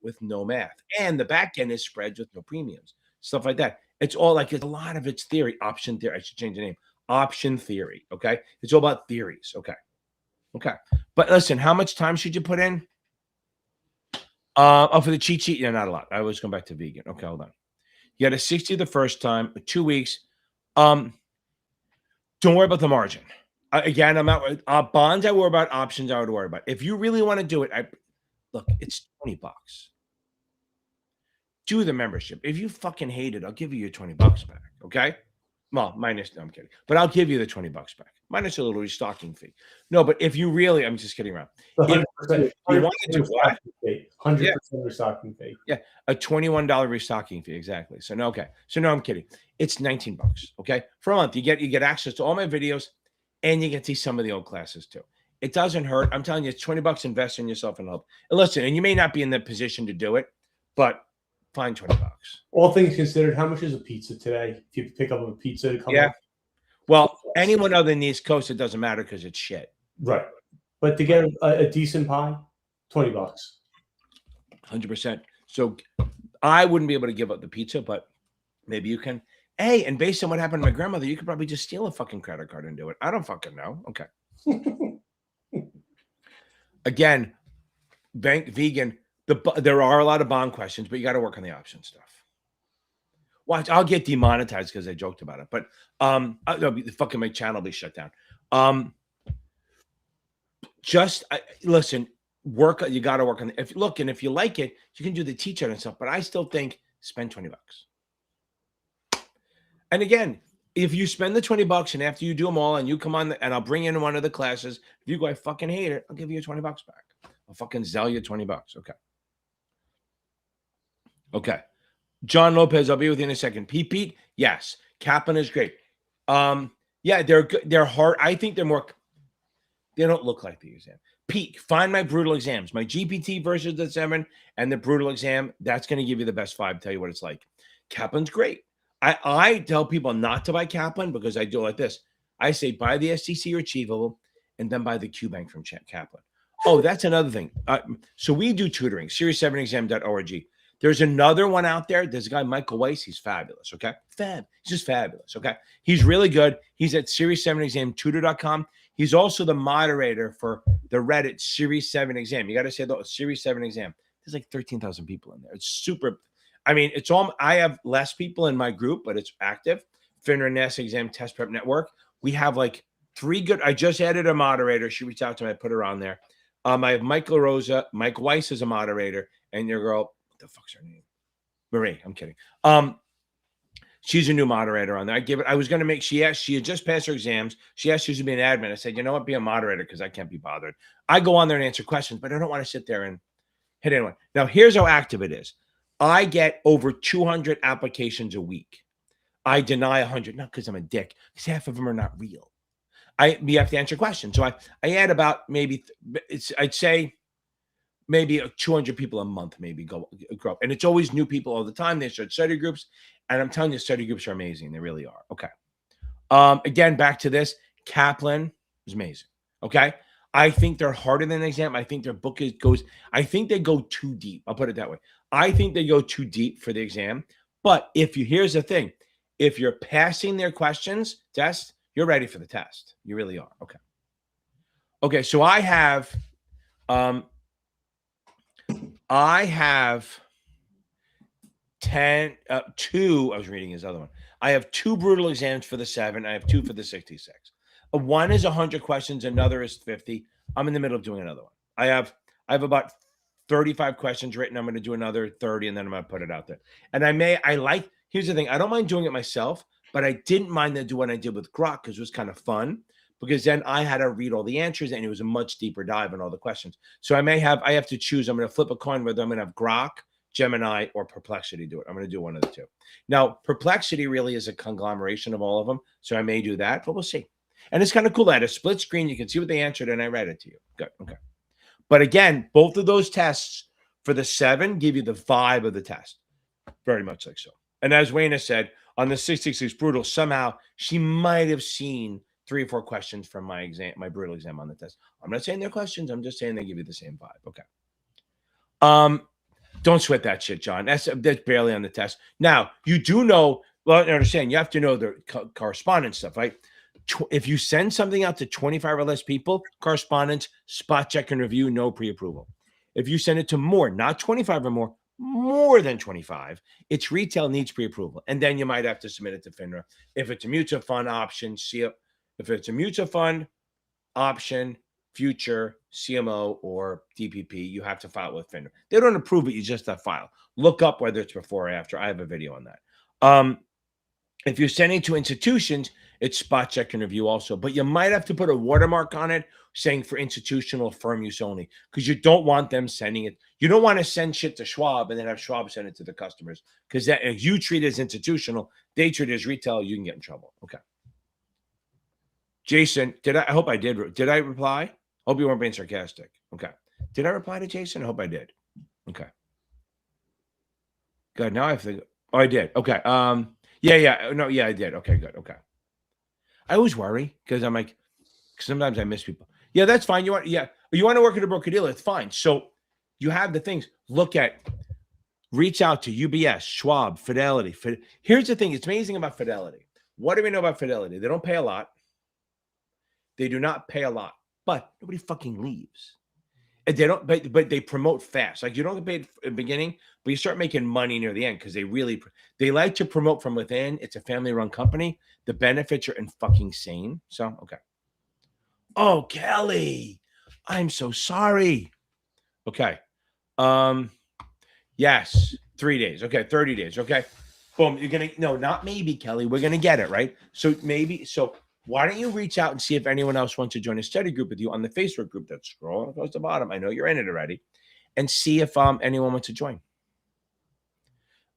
with no math, and the back end is spreads with no premiums. stuff like that. It's all like it's a lot of it's theory, option theory. I should change the name. Option theory. Okay. It's all about theories. Okay. Okay. But listen, how much time should you put in? For the cheat sheet, yeah, not a lot. I always come back to vegan. Okay, hold on. You got a 60 the first time, 2 weeks. Don't worry about the margin. Again, I'm not bonds. I worry about options. I would worry about. If you really want to do it, look. It's $20. Do the membership. If you fucking hate it, I'll give you your $20 back. Okay. Well, minus. No, I'm kidding. But I'll give you the $20 back. Minus a little restocking fee. No, but if you really, I'm just kidding around. 100%, If you want to do what? 100% restocking fee. Yeah, a $21 restocking fee, exactly. So no, okay. So no, I'm kidding. It's $19, okay? For a month. You get access to all my videos and you get to see some of the old classes too. It doesn't hurt. I'm telling you, it's $20. Invest in yourself and help. And listen, and you may not be in the position to do it, but find $20. All things considered, how much is a pizza today? If you pick up a pizza to come Yeah. up? Well, anyone other than the East Coast, it doesn't matter because it's shit. Right. But to get a decent pie, $20. 100%. So I wouldn't be able to give up the pizza, but maybe you can. Hey, and based on what happened to my grandmother, you could probably just steal a fucking credit card and do it. I don't fucking know. Okay. Again, vegan. There are a lot of bond questions, but you got to work on the option stuff. Watch, I'll get demonetized because I joked about it, but fucking my channel will be shut down. Listen. Work. You got to work on it. If you like it, you can do the teacher and stuff. But I still think spend $20. And again, if you spend the $20 and after you do them all and you come on and I'll bring in one of the classes, if you go, I fucking hate it, I'll give you $20 back. I'll fucking sell you $20. Okay. Okay. John Lopez, I'll be with you in a second. Pete, yes. Kaplan is great. Yeah, they're good. They're hard. I think they're more. They don't look like the exam. Pete, find my brutal exams. My GPT versus the 7 and the brutal exam. That's going to give you the best 5. Tell you what it's like. Kaplan's great. I tell people not to buy Kaplan because I do it like this. I say buy the STC or Achievable and then buy the QBank from Kaplan. Oh, that's another thing. So we do tutoring, series7exam.org. There's another one out there. There's a guy, Michael Weiss. He's fabulous. Okay. He's just fabulous. Okay. He's really good. He's at series7examtutor.com. He's also the moderator for the Reddit Series 7 exam. You got to say the Series 7 exam. There's like 13,000 people in there. It's super. I mean, it's all. I have less people in my group, but it's active. FINRA NASAA Exam Test Prep Network. We have like 3 good. I just added a moderator. She reached out to me. I put her on there. I have Michael Rosa. Mike Weiss is a moderator. And your girl, what the fuck's her name? Marie. I'm kidding. She's a new moderator on there. I was going to make, she had just passed her exams. She asked she to be an admin. I said, you know what, be a moderator because I can't be bothered. I go on there and answer questions, but I don't want to sit there and hit anyone. Now, here's how active it is. I get over 200 applications a week. I deny 100, not because I'm a dick, because half of them are not real. You have to answer questions. So I add about I'd say maybe 200 people a month maybe grow up. And it's always new people all the time. They start study groups. And I'm telling you, study groups are amazing. They really are. Okay. Again, back to this. Kaplan is amazing. Okay. I think they're harder than the exam. I think their book I think they go too deep. I'll put it that way. I think they go too deep for the exam. But here's the thing. If you're passing their test, you're ready for the test. You really are. Okay. Okay. So I have 2. I was reading his other one. I have 2 brutal exams for the 7. I have 2 for the 66. One is 100 questions. Another is 50. I'm in the middle of doing another one. I have about 35 questions written. I'm going to do another 30, and then I'm going to put it out there. And here's the thing. I don't mind doing it myself, but I didn't mind to do what I did with Grok because it was kind of fun. Because then I had to read all the answers, and it was a much deeper dive on all the questions. So I have to choose. I'm going to flip a coin whether I'm going to have Grok, Gemini, or Perplexity do it. I'm going to do one of the 2. Now, Perplexity really is a conglomeration of all of them, so I may do that, but we'll see. And it's kind of cool. I had a split screen. You can see what they answered, and I read it to you. Good. Okay. But again, both of those tests for the 7 give you the vibe of the test. Very much like so. And as Wayna said, on the 666 brutal, somehow she might have seen 3 or 4 questions from my brutal exam on the test. I'm not saying they're questions. I'm just saying they give you the same vibe. Okay. Don't sweat that shit, John. That's barely on the test. Now, you do know, well, I understand, you have to know the correspondence stuff, right? If you send something out to 25 or less people, correspondence, spot check and review, no pre-approval. If you send it to more, not 25 or more than 25, it's retail, needs pre-approval. And then you might have to submit it to FINRA. If it's a mutual fund option, if it's a mutual fund option, future, CMO, or DPP, you have to file with FINRA. They don't approve it, you just have to file. Look up whether it's before or after. I have a video on that. If you're sending to institutions, it's spot check and review also, but you might have to put a watermark on it saying for institutional firm use only, because you don't want them sending it. You don't want to send shit to Schwab and then have Schwab send it to the customers, because that if you treat it as institutional, they treat it as retail, you can get in trouble. Okay. Jason, I hope I did. Did I reply? Hope you weren't being sarcastic. Okay. Did I reply to Jason? I hope I did. Okay. Good. Now I have to. Oh, I did. Okay. Yeah. No, yeah, I did. Okay, good. Okay. I always worry because I'm like, sometimes I miss people. Yeah, that's fine. You want to work at a broker dealer? It's fine. So you have the things. Reach out to UBS, Schwab, Fidelity. Here's the thing. It's amazing about Fidelity. What do we know about Fidelity? They don't pay a lot. They do not pay a lot, but nobody fucking leaves. And they don't, but they promote fast. Like you don't get paid at the beginning, but you start making money near the end because they like to promote from within. It's a family-run company. The benefits are fucking insane. So, okay. Oh, Kelly, I'm so sorry. Okay. Yes, 3 days. Okay, 30 days. Okay. Boom. Not maybe, Kelly. We're gonna get it, right? So why don't you reach out and see if anyone else wants to join a study group with you on the Facebook group that's scrolling across the bottom. I know you're in it already, and see if anyone wants to join.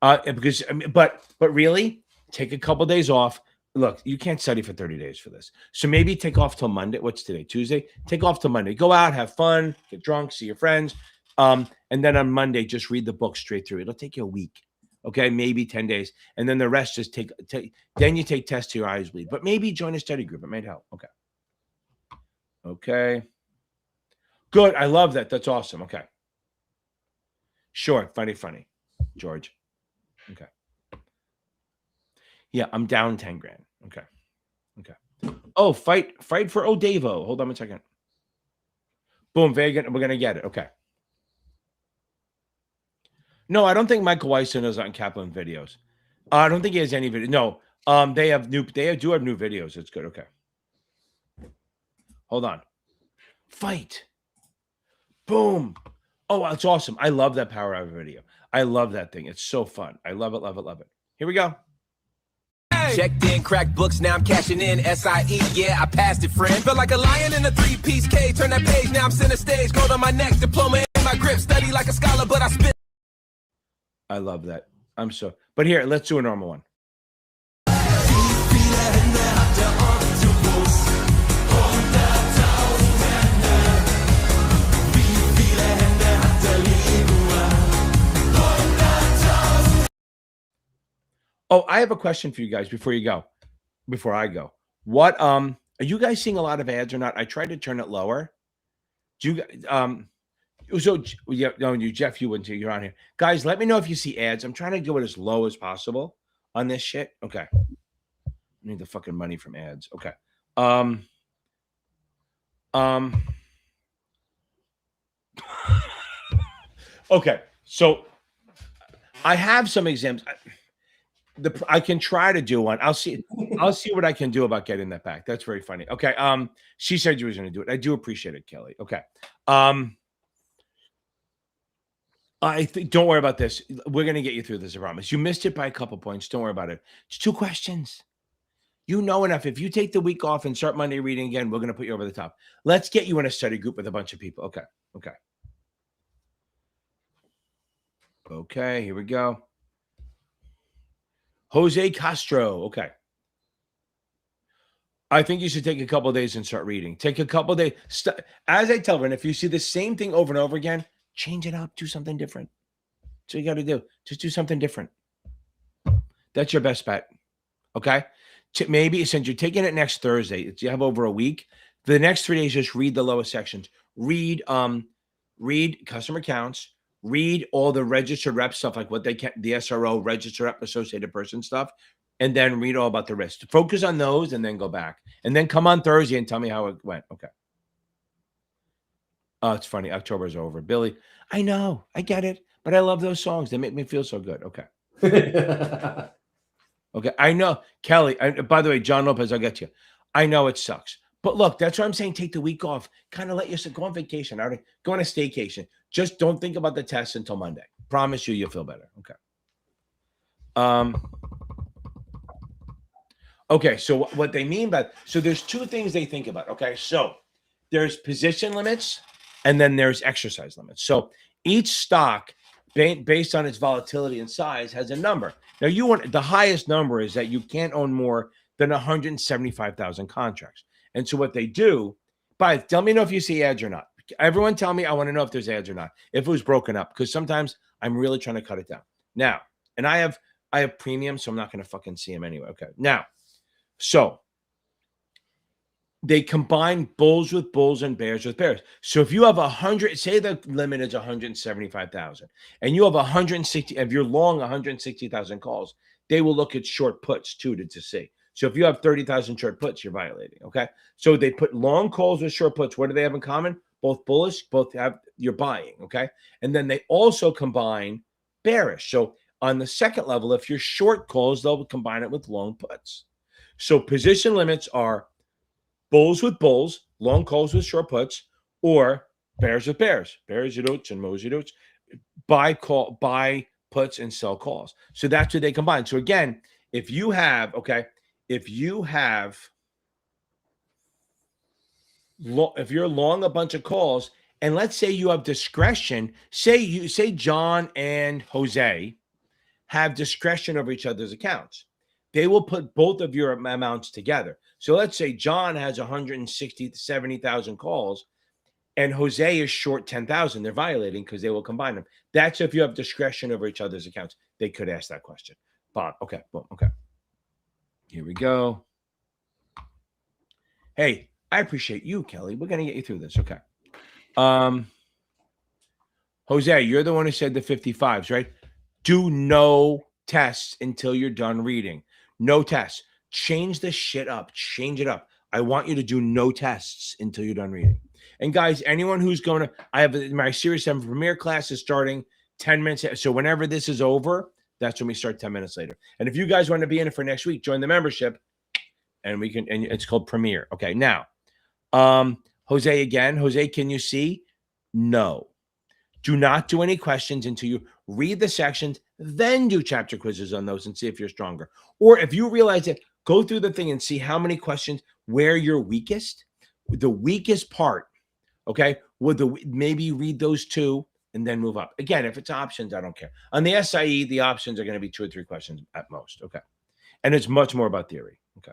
But really, take a couple days off. Look, you can't study for 30 days for this. So maybe take off till Monday. What's today? Tuesday? Take off till Monday. Go out, have fun, get drunk, see your friends. And then on Monday, just read the book straight through. It'll take you a week. Okay, maybe 10 days. And then the rest just then you take tests till your eyes bleed. But maybe join a study group. It might help. Okay. Okay. Good. I love that. That's awesome. Okay. Sure. Funny. George. Okay. Yeah, I'm down 10 grand. Okay. Oh, fight for Odavo. Hold on a second. Boom, Vegan. We're gonna get it. Okay. No, I don't think Michael Weissen is on Kaplan videos. I don't think he has any video. No, they do have new videos. It's good. Okay. Hold on. Fight. Boom. Oh, it's awesome. I love that Power Hour video. I love that thing. It's so fun. I love it. Here we go. Checked in, cracked books, now I'm cashing in. SIE, yeah, I passed it, friend. Felt like a lion in a three-piece cage. Turn that page, now I'm center stage. Gold on my neck, diploma in my grip. Study like a scholar, but I spit. I love that. But here, let's do a normal one. Oh, I have a question for you guys before I go. What are you guys seeing a lot of ads or not? I tried to turn it lower. Do you Jeff, you wouldn't see, you're on here. Guys, let me know if you see ads. I'm trying to do it as low as possible on this shit. Okay. I need the fucking money from ads. Okay. Okay. So I have some exams. I can try to do one. I'll see what I can do about getting that back. That's very funny. Okay. She said you was going to do it. I do appreciate it, Kelly. Okay. Don't worry about this. We're going to get you through this, I promise. You missed it by a couple points. Don't worry about it. It's 2 questions. You know enough. If you take the week off and start Monday reading again, we're going to put you over the top. Let's get you in a study group with a bunch of people. Okay, here we go. Jose Castro. Okay. I think you should take a couple of days and start reading. Take a couple of days. As I tell everyone, if you see the same thing over and over again, change it up. Do something different. That's what you got to do. Just do something different. That's your best bet. Okay? Maybe since you're taking it next Thursday, you have over a week. The next 3 days, just read the lowest sections. Read customer accounts. read all the registered rep stuff, like what they can, the SRO, registered rep, associated person stuff, and then read all about the risk. Focus on those and then go back. And then come on Thursday and tell me how it went. Okay. Oh, it's funny. October's over. Billy, I know. I get it. But I love those songs. They make me feel so good. Okay. Okay. I know. Kelly, by the way, John Lopez, I'll get to you. I know it sucks. But look, that's what I'm saying. Take the week off. Kind of let yourself go on vacation. Go on a staycation. Just don't think about the test until Monday. Promise you, you'll feel better. Okay. Okay, so what they mean by, so there's two things they think about, okay? So there's position limits and then there's exercise limits. So each stock, based on its volatility and size, has a number. Now, you want the highest number is that you can't own more than 175,000 contracts. And so what they do, tell me if you see ads or not. Everyone tell me, I want to know if there's ads or not, if it was broken up, because sometimes I'm really trying to cut it down. Now, and I have premium, so I'm not going to fucking see them anyway. Okay, now, so they combine bulls with bulls and bears with bears. So if you have 100, say the limit is 175,000, and you have 160, if you're long 160,000 calls, they will look at short puts too to see. So if you have 30,000 short puts, you're violating. Okay, so they put long calls with short puts. What do they have in common? Both bullish, both have you're buying. Okay, and then they also combine bearish. So on the second level, if you're short calls, they'll combine it with long puts. So position limits are bulls with bulls, long calls with short puts, or bears with bears, bears you don't and mows you don't, buy puts and sell calls. So that's what they combine. So again, if you have if you're long a bunch of calls, and let's say you have discretion, say John and Jose have discretion over each other's accounts. They will put both of your amounts together. So let's say John has 160 to 70,000 calls and Jose is short 10,000. They're violating because they will combine them. That's if you have discretion over each other's accounts. They could ask that question. Bob, okay, boom, okay. Here we go. Hey, I appreciate you, Kelly. We're going to get you through this. Okay. Jose, you're the one who said the 55s, right? Do no tests until you're done reading. No tests. Change this shit up. Change it up. I want you to do no tests until you're done reading. And guys, anyone who's going to, I have my Series 7 Premier class is starting 10 minutes. So whenever this is over, that's when we start 10 minutes later. And if you guys want to be in it for next week, join the membership and we can, and it's called Premier. Okay. Now, Jose again. Jose, can you see? No. Do not do any questions until you read the sections, then do chapter quizzes on those and see if you're stronger. Or if you realize it, go through the thing and see how many questions, where you're weakest, the weakest part, okay? Maybe read those two and then move up. Again, if it's options, I don't care. On the SIE, the options are going to be 2 or 3 questions at most, okay? And it's much more about theory, okay?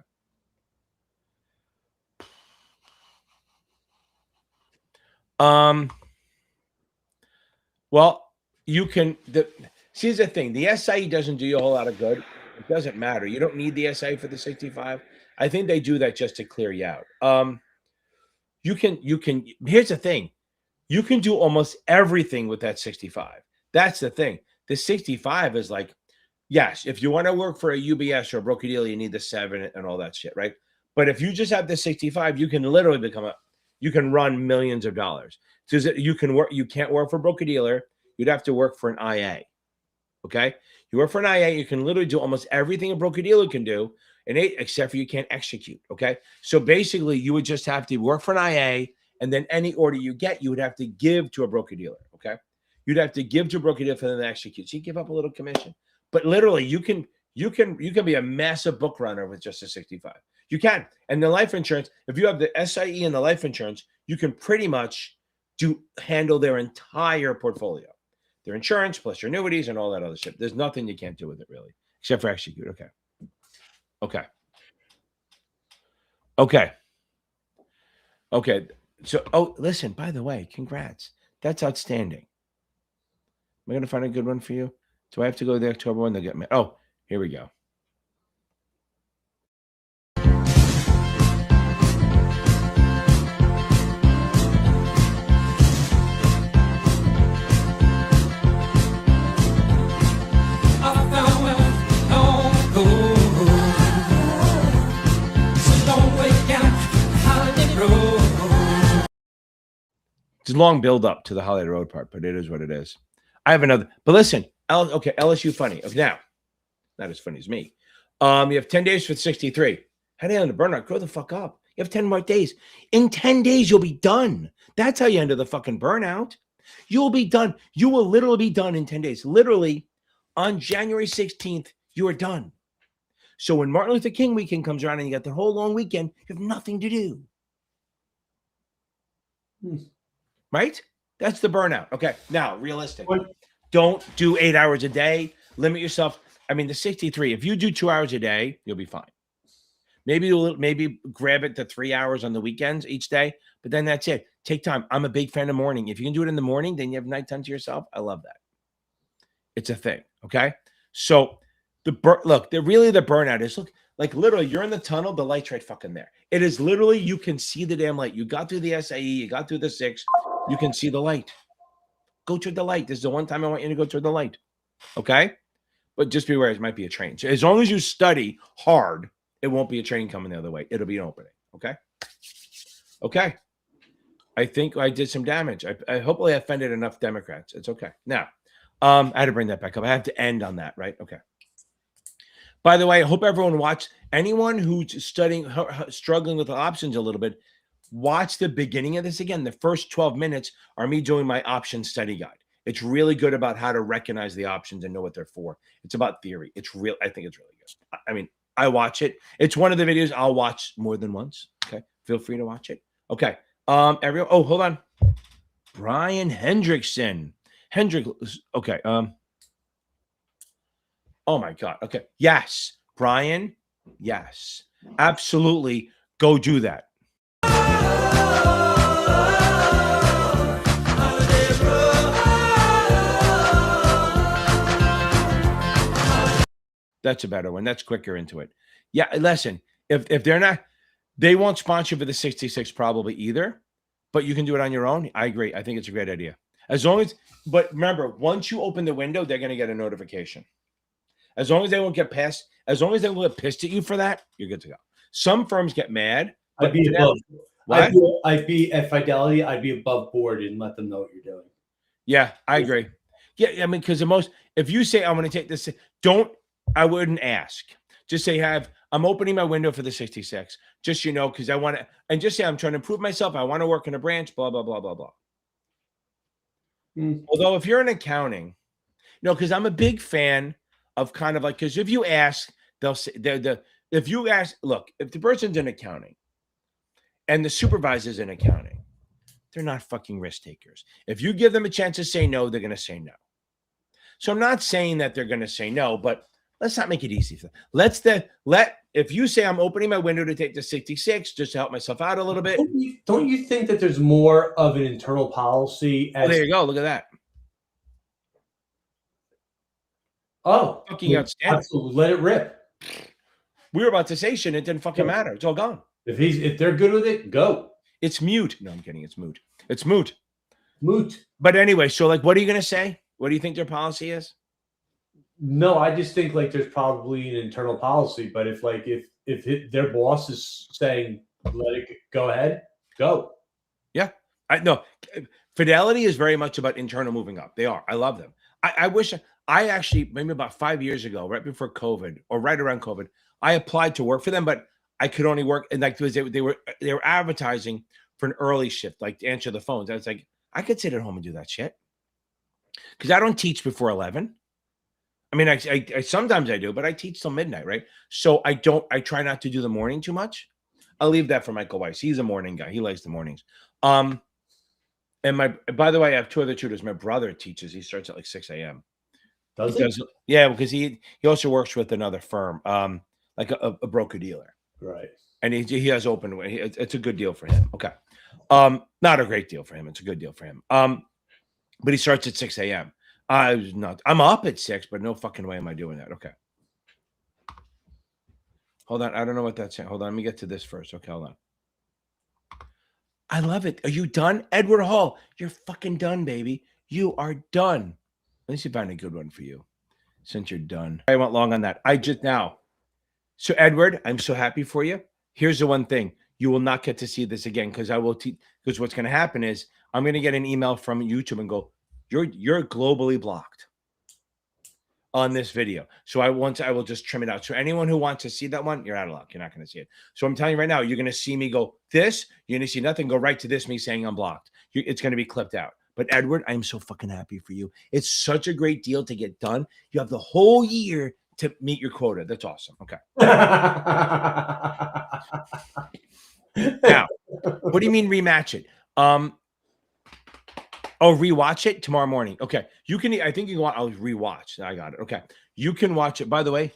Well, you can, here's the thing. The SIE doesn't do you a whole lot of good. It doesn't matter. You don't need the SIE for the 65. I think they do that just to clear you out. You can, here's the thing. You can do almost everything with that 65. That's the thing. The 65 is like, yes, if you want to work for a UBS or a broker-dealer, you need the 7 and all that shit, right? But if you just have the 65, you can literally you can run millions of dollars. So you can't work for a broker-dealer. You'd have to work for an IA. Okay? You work for an IA, you can literally do almost everything a broker-dealer can do, except for you can't execute. Okay? So basically, you would just have to work for an IA, and then any order you get, you would have to give to a broker-dealer. Okay? You'd have to give to a broker-dealer for them to execute. So you give up a little commission. But literally, you can be a massive book runner with just a 65. You can. And the life insurance, if you have the SIE and the life insurance, you can pretty much handle their entire portfolio. Their insurance plus your annuities and all that other shit. There's nothing you can't do with it really, except for execute. Okay. Okay. Okay. Okay. So, listen, by the way, congrats. That's outstanding. Am I going to find a good one for you? Do I have to go to the October one to get me? Oh, here we go. It's a long build up to the Holiday Road part, but it is what it is. I have another, but listen, okay, LSU funny. Okay, now, not as funny as me. You have 10 days for 63. How do you end the burnout? Grow the fuck up. You have 10 more days. In 10 days, you'll be done. That's how you end the fucking burnout. You'll be done. You will literally be done in 10 days. Literally, on January 16th, you are done. So when Martin Luther King weekend comes around and you got the whole long weekend, you have nothing to do. Right? That's the burnout. Okay. Now, realistic. Don't do 8 hours a day. Limit yourself. I mean, the 63, if you do 2 hours a day, you'll be fine. Maybe grab it to 3 hours on the weekends each day, but then that's it. Take time. I'm a big fan of morning. If you can do it in the morning, then you have nighttime to yourself. I love that. It's a thing. Okay. So the burnout is like literally you're in the tunnel. The light's right fucking there. It is literally, you can see the damn light. You got through the SAE, you got through the 6, you can see the light. Go toward the light. This is the one time I want you to go toward the light. Okay. But just be aware, it might be a train. So as long as you study hard, it won't be a train coming the other way. It'll be an opening. Okay. Okay. I think I did some damage. I hopefully offended enough Democrats. It's okay. Now, I had to bring that back up. I have to end on that, right? Okay. By the way, I hope everyone watched. Anyone who's struggling with the options a little bit, watch the beginning of this again. The first 12 minutes are me doing my option study guide. It's really good about how to recognize the options and know what they're for. It's about theory. I think it's really good. I mean, I watch it. It's one of the videos I'll watch more than once. Okay. Feel free to watch it. Okay. Everyone. Oh, hold on. Brian Hendrickson. Okay. Oh my God. Okay. Yes. Brian. Yes. Absolutely. Go do that. That's a better one. That's quicker into it. Yeah, listen, if they're not, they won't sponsor for the 66 probably either, but you can do it on your own. I agree. I think it's a great idea. But remember, once you open the window, they're going to get a notification. As long as they won't get pissed at you for that, you're good to go. Some firms get mad. I'd be above. What? I'd be at Fidelity. I'd be above board and let them know what you're doing. Yeah, I agree. Yeah, I mean, because if you say I'm going to take this, I wouldn't ask. Just say, I'm opening my window for the 66. Just, because I want to, and just say, I'm trying to improve myself. I want to work in a branch, blah, blah, blah, blah, blah. Although if you're in accounting, because I'm a big fan of kind of like, because if you ask, they'll say, if you ask, look, if the person's in accounting and the supervisor's in accounting, they're not fucking risk takers. If you give them a chance to say no, they're going to say no. So I'm not saying that they're going to say no, but let's not make it easy. If you say I'm opening my window to take the 66 just to help myself out a little bit. Don't you think that there's more of an internal policy? There you go. Look at that. Oh, fucking outstanding. Absolutely. Let it rip. We were about to say shit. It didn't fucking matter. It's all gone. If they're good with it, go. It's mute. No, I'm kidding. It's moot. It's moot. Moot. But anyway, so what are you going to say? What do you think their policy is? No, I just think there's probably an internal policy, but if their boss is saying let it go ahead, go. Yeah, I know. Fidelity is very much about internal moving up. They are. I love them. I wish I actually maybe about 5 years ago, right before COVID or right around COVID, I applied to work for them, but I could only work and they were advertising for an early shift, like to answer the phones. I was like, I could sit at home and do that shit because I don't teach before 11. I mean, I sometimes I do, but I teach till midnight, right? So I try not to do the morning too much. I'll leave that for Michael Weiss. He's a morning guy. He likes the mornings. And by the way, I have 2 other tutors. My brother teaches. He starts at like 6 a.m. Does he? Yeah, because he also works with another firm, like a broker dealer. Right. And he has open. It's a good deal for him. Okay. Not a great deal for him. It's a good deal for him. But he starts at 6 a.m. I'm up at 6, but no fucking way am I doing that. Okay. Hold on. I don't know what that's saying. Hold on. Let me get to this first. Okay, hold on. I love it. Are you done? Edward Hall, you're fucking done, baby. You are done. Let me see if I find a good one for you since you're done. I went long on that. So Edward, I'm so happy for you. Here's the one thing. You will not get to see this again because I will teach. Because what's going to happen is I'm going to get an email from YouTube and go, you're globally blocked on this video. So I will just trim it out. So anyone who wants to see that one, you're out of luck. You're not going to see it. So I'm telling you right now, you're going to see me go this. You're going to see nothing. Go right to this, me saying I'm blocked. It's going to be clipped out. But Edward, I'm so fucking happy for you. It's such a great deal to get done. You have the whole year to meet your quota. That's awesome. Okay. Now, what do you mean rematch it? Rewatch it tomorrow morning. Okay. You can, I think you can watch, I'll rewatch. I got it. Okay. You can watch it. By the way,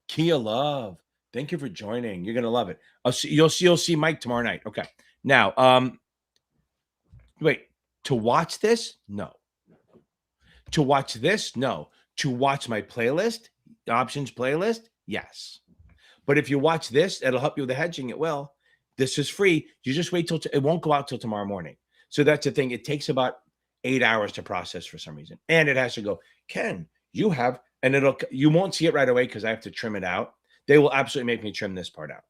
Kia Love, thank you for joining. You're going to love it. You'll see Mike tomorrow night. Okay. Now, wait, to watch this? No. To watch this? No. To watch my playlist, options playlist? Yes. But if you watch this, it'll help you with the hedging. It will. This is free. You just wait till it won't go out till tomorrow morning. So that's the thing. It takes about 8 hours to process for some reason. And it has to go, Ken, you have, and you won't see it right away because I have to trim it out. They will absolutely make me trim this part out.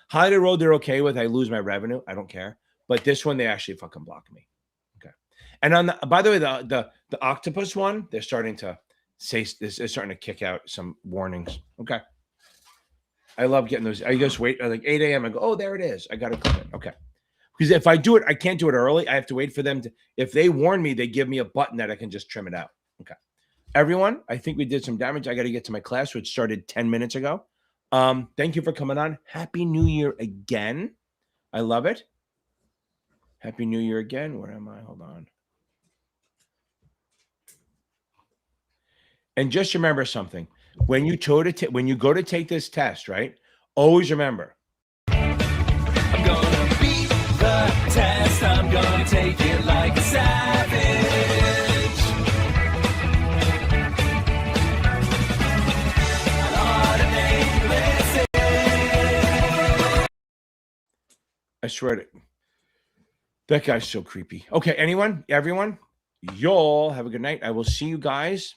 Holiday Road, they're okay with. I lose my revenue. I don't care. But this one, they actually fucking block me. Okay. And on the, by the way, the octopus one, they're starting to say this is starting to kick out some warnings. Okay. I love getting those. I just wait like 8 a.m. I go, oh, there it is. I got to click it. Okay. Because if I do it, I can't do it early. I have to wait for them to, if they warn me, they give me a button that I can just trim it out. Okay. Everyone, I think we did some damage. I got to get to my class, which started 10 minutes ago. Thank you for coming on. Happy New Year again. I love it. Happy New Year again. Where am I? Hold on. And just remember something. When you go to take this test, right? Always remember. I'm gonna beat the test. I'm gonna take it like a savage. I swear to that guy's so creepy. Okay, everyone, y'all have a good night. I will see you guys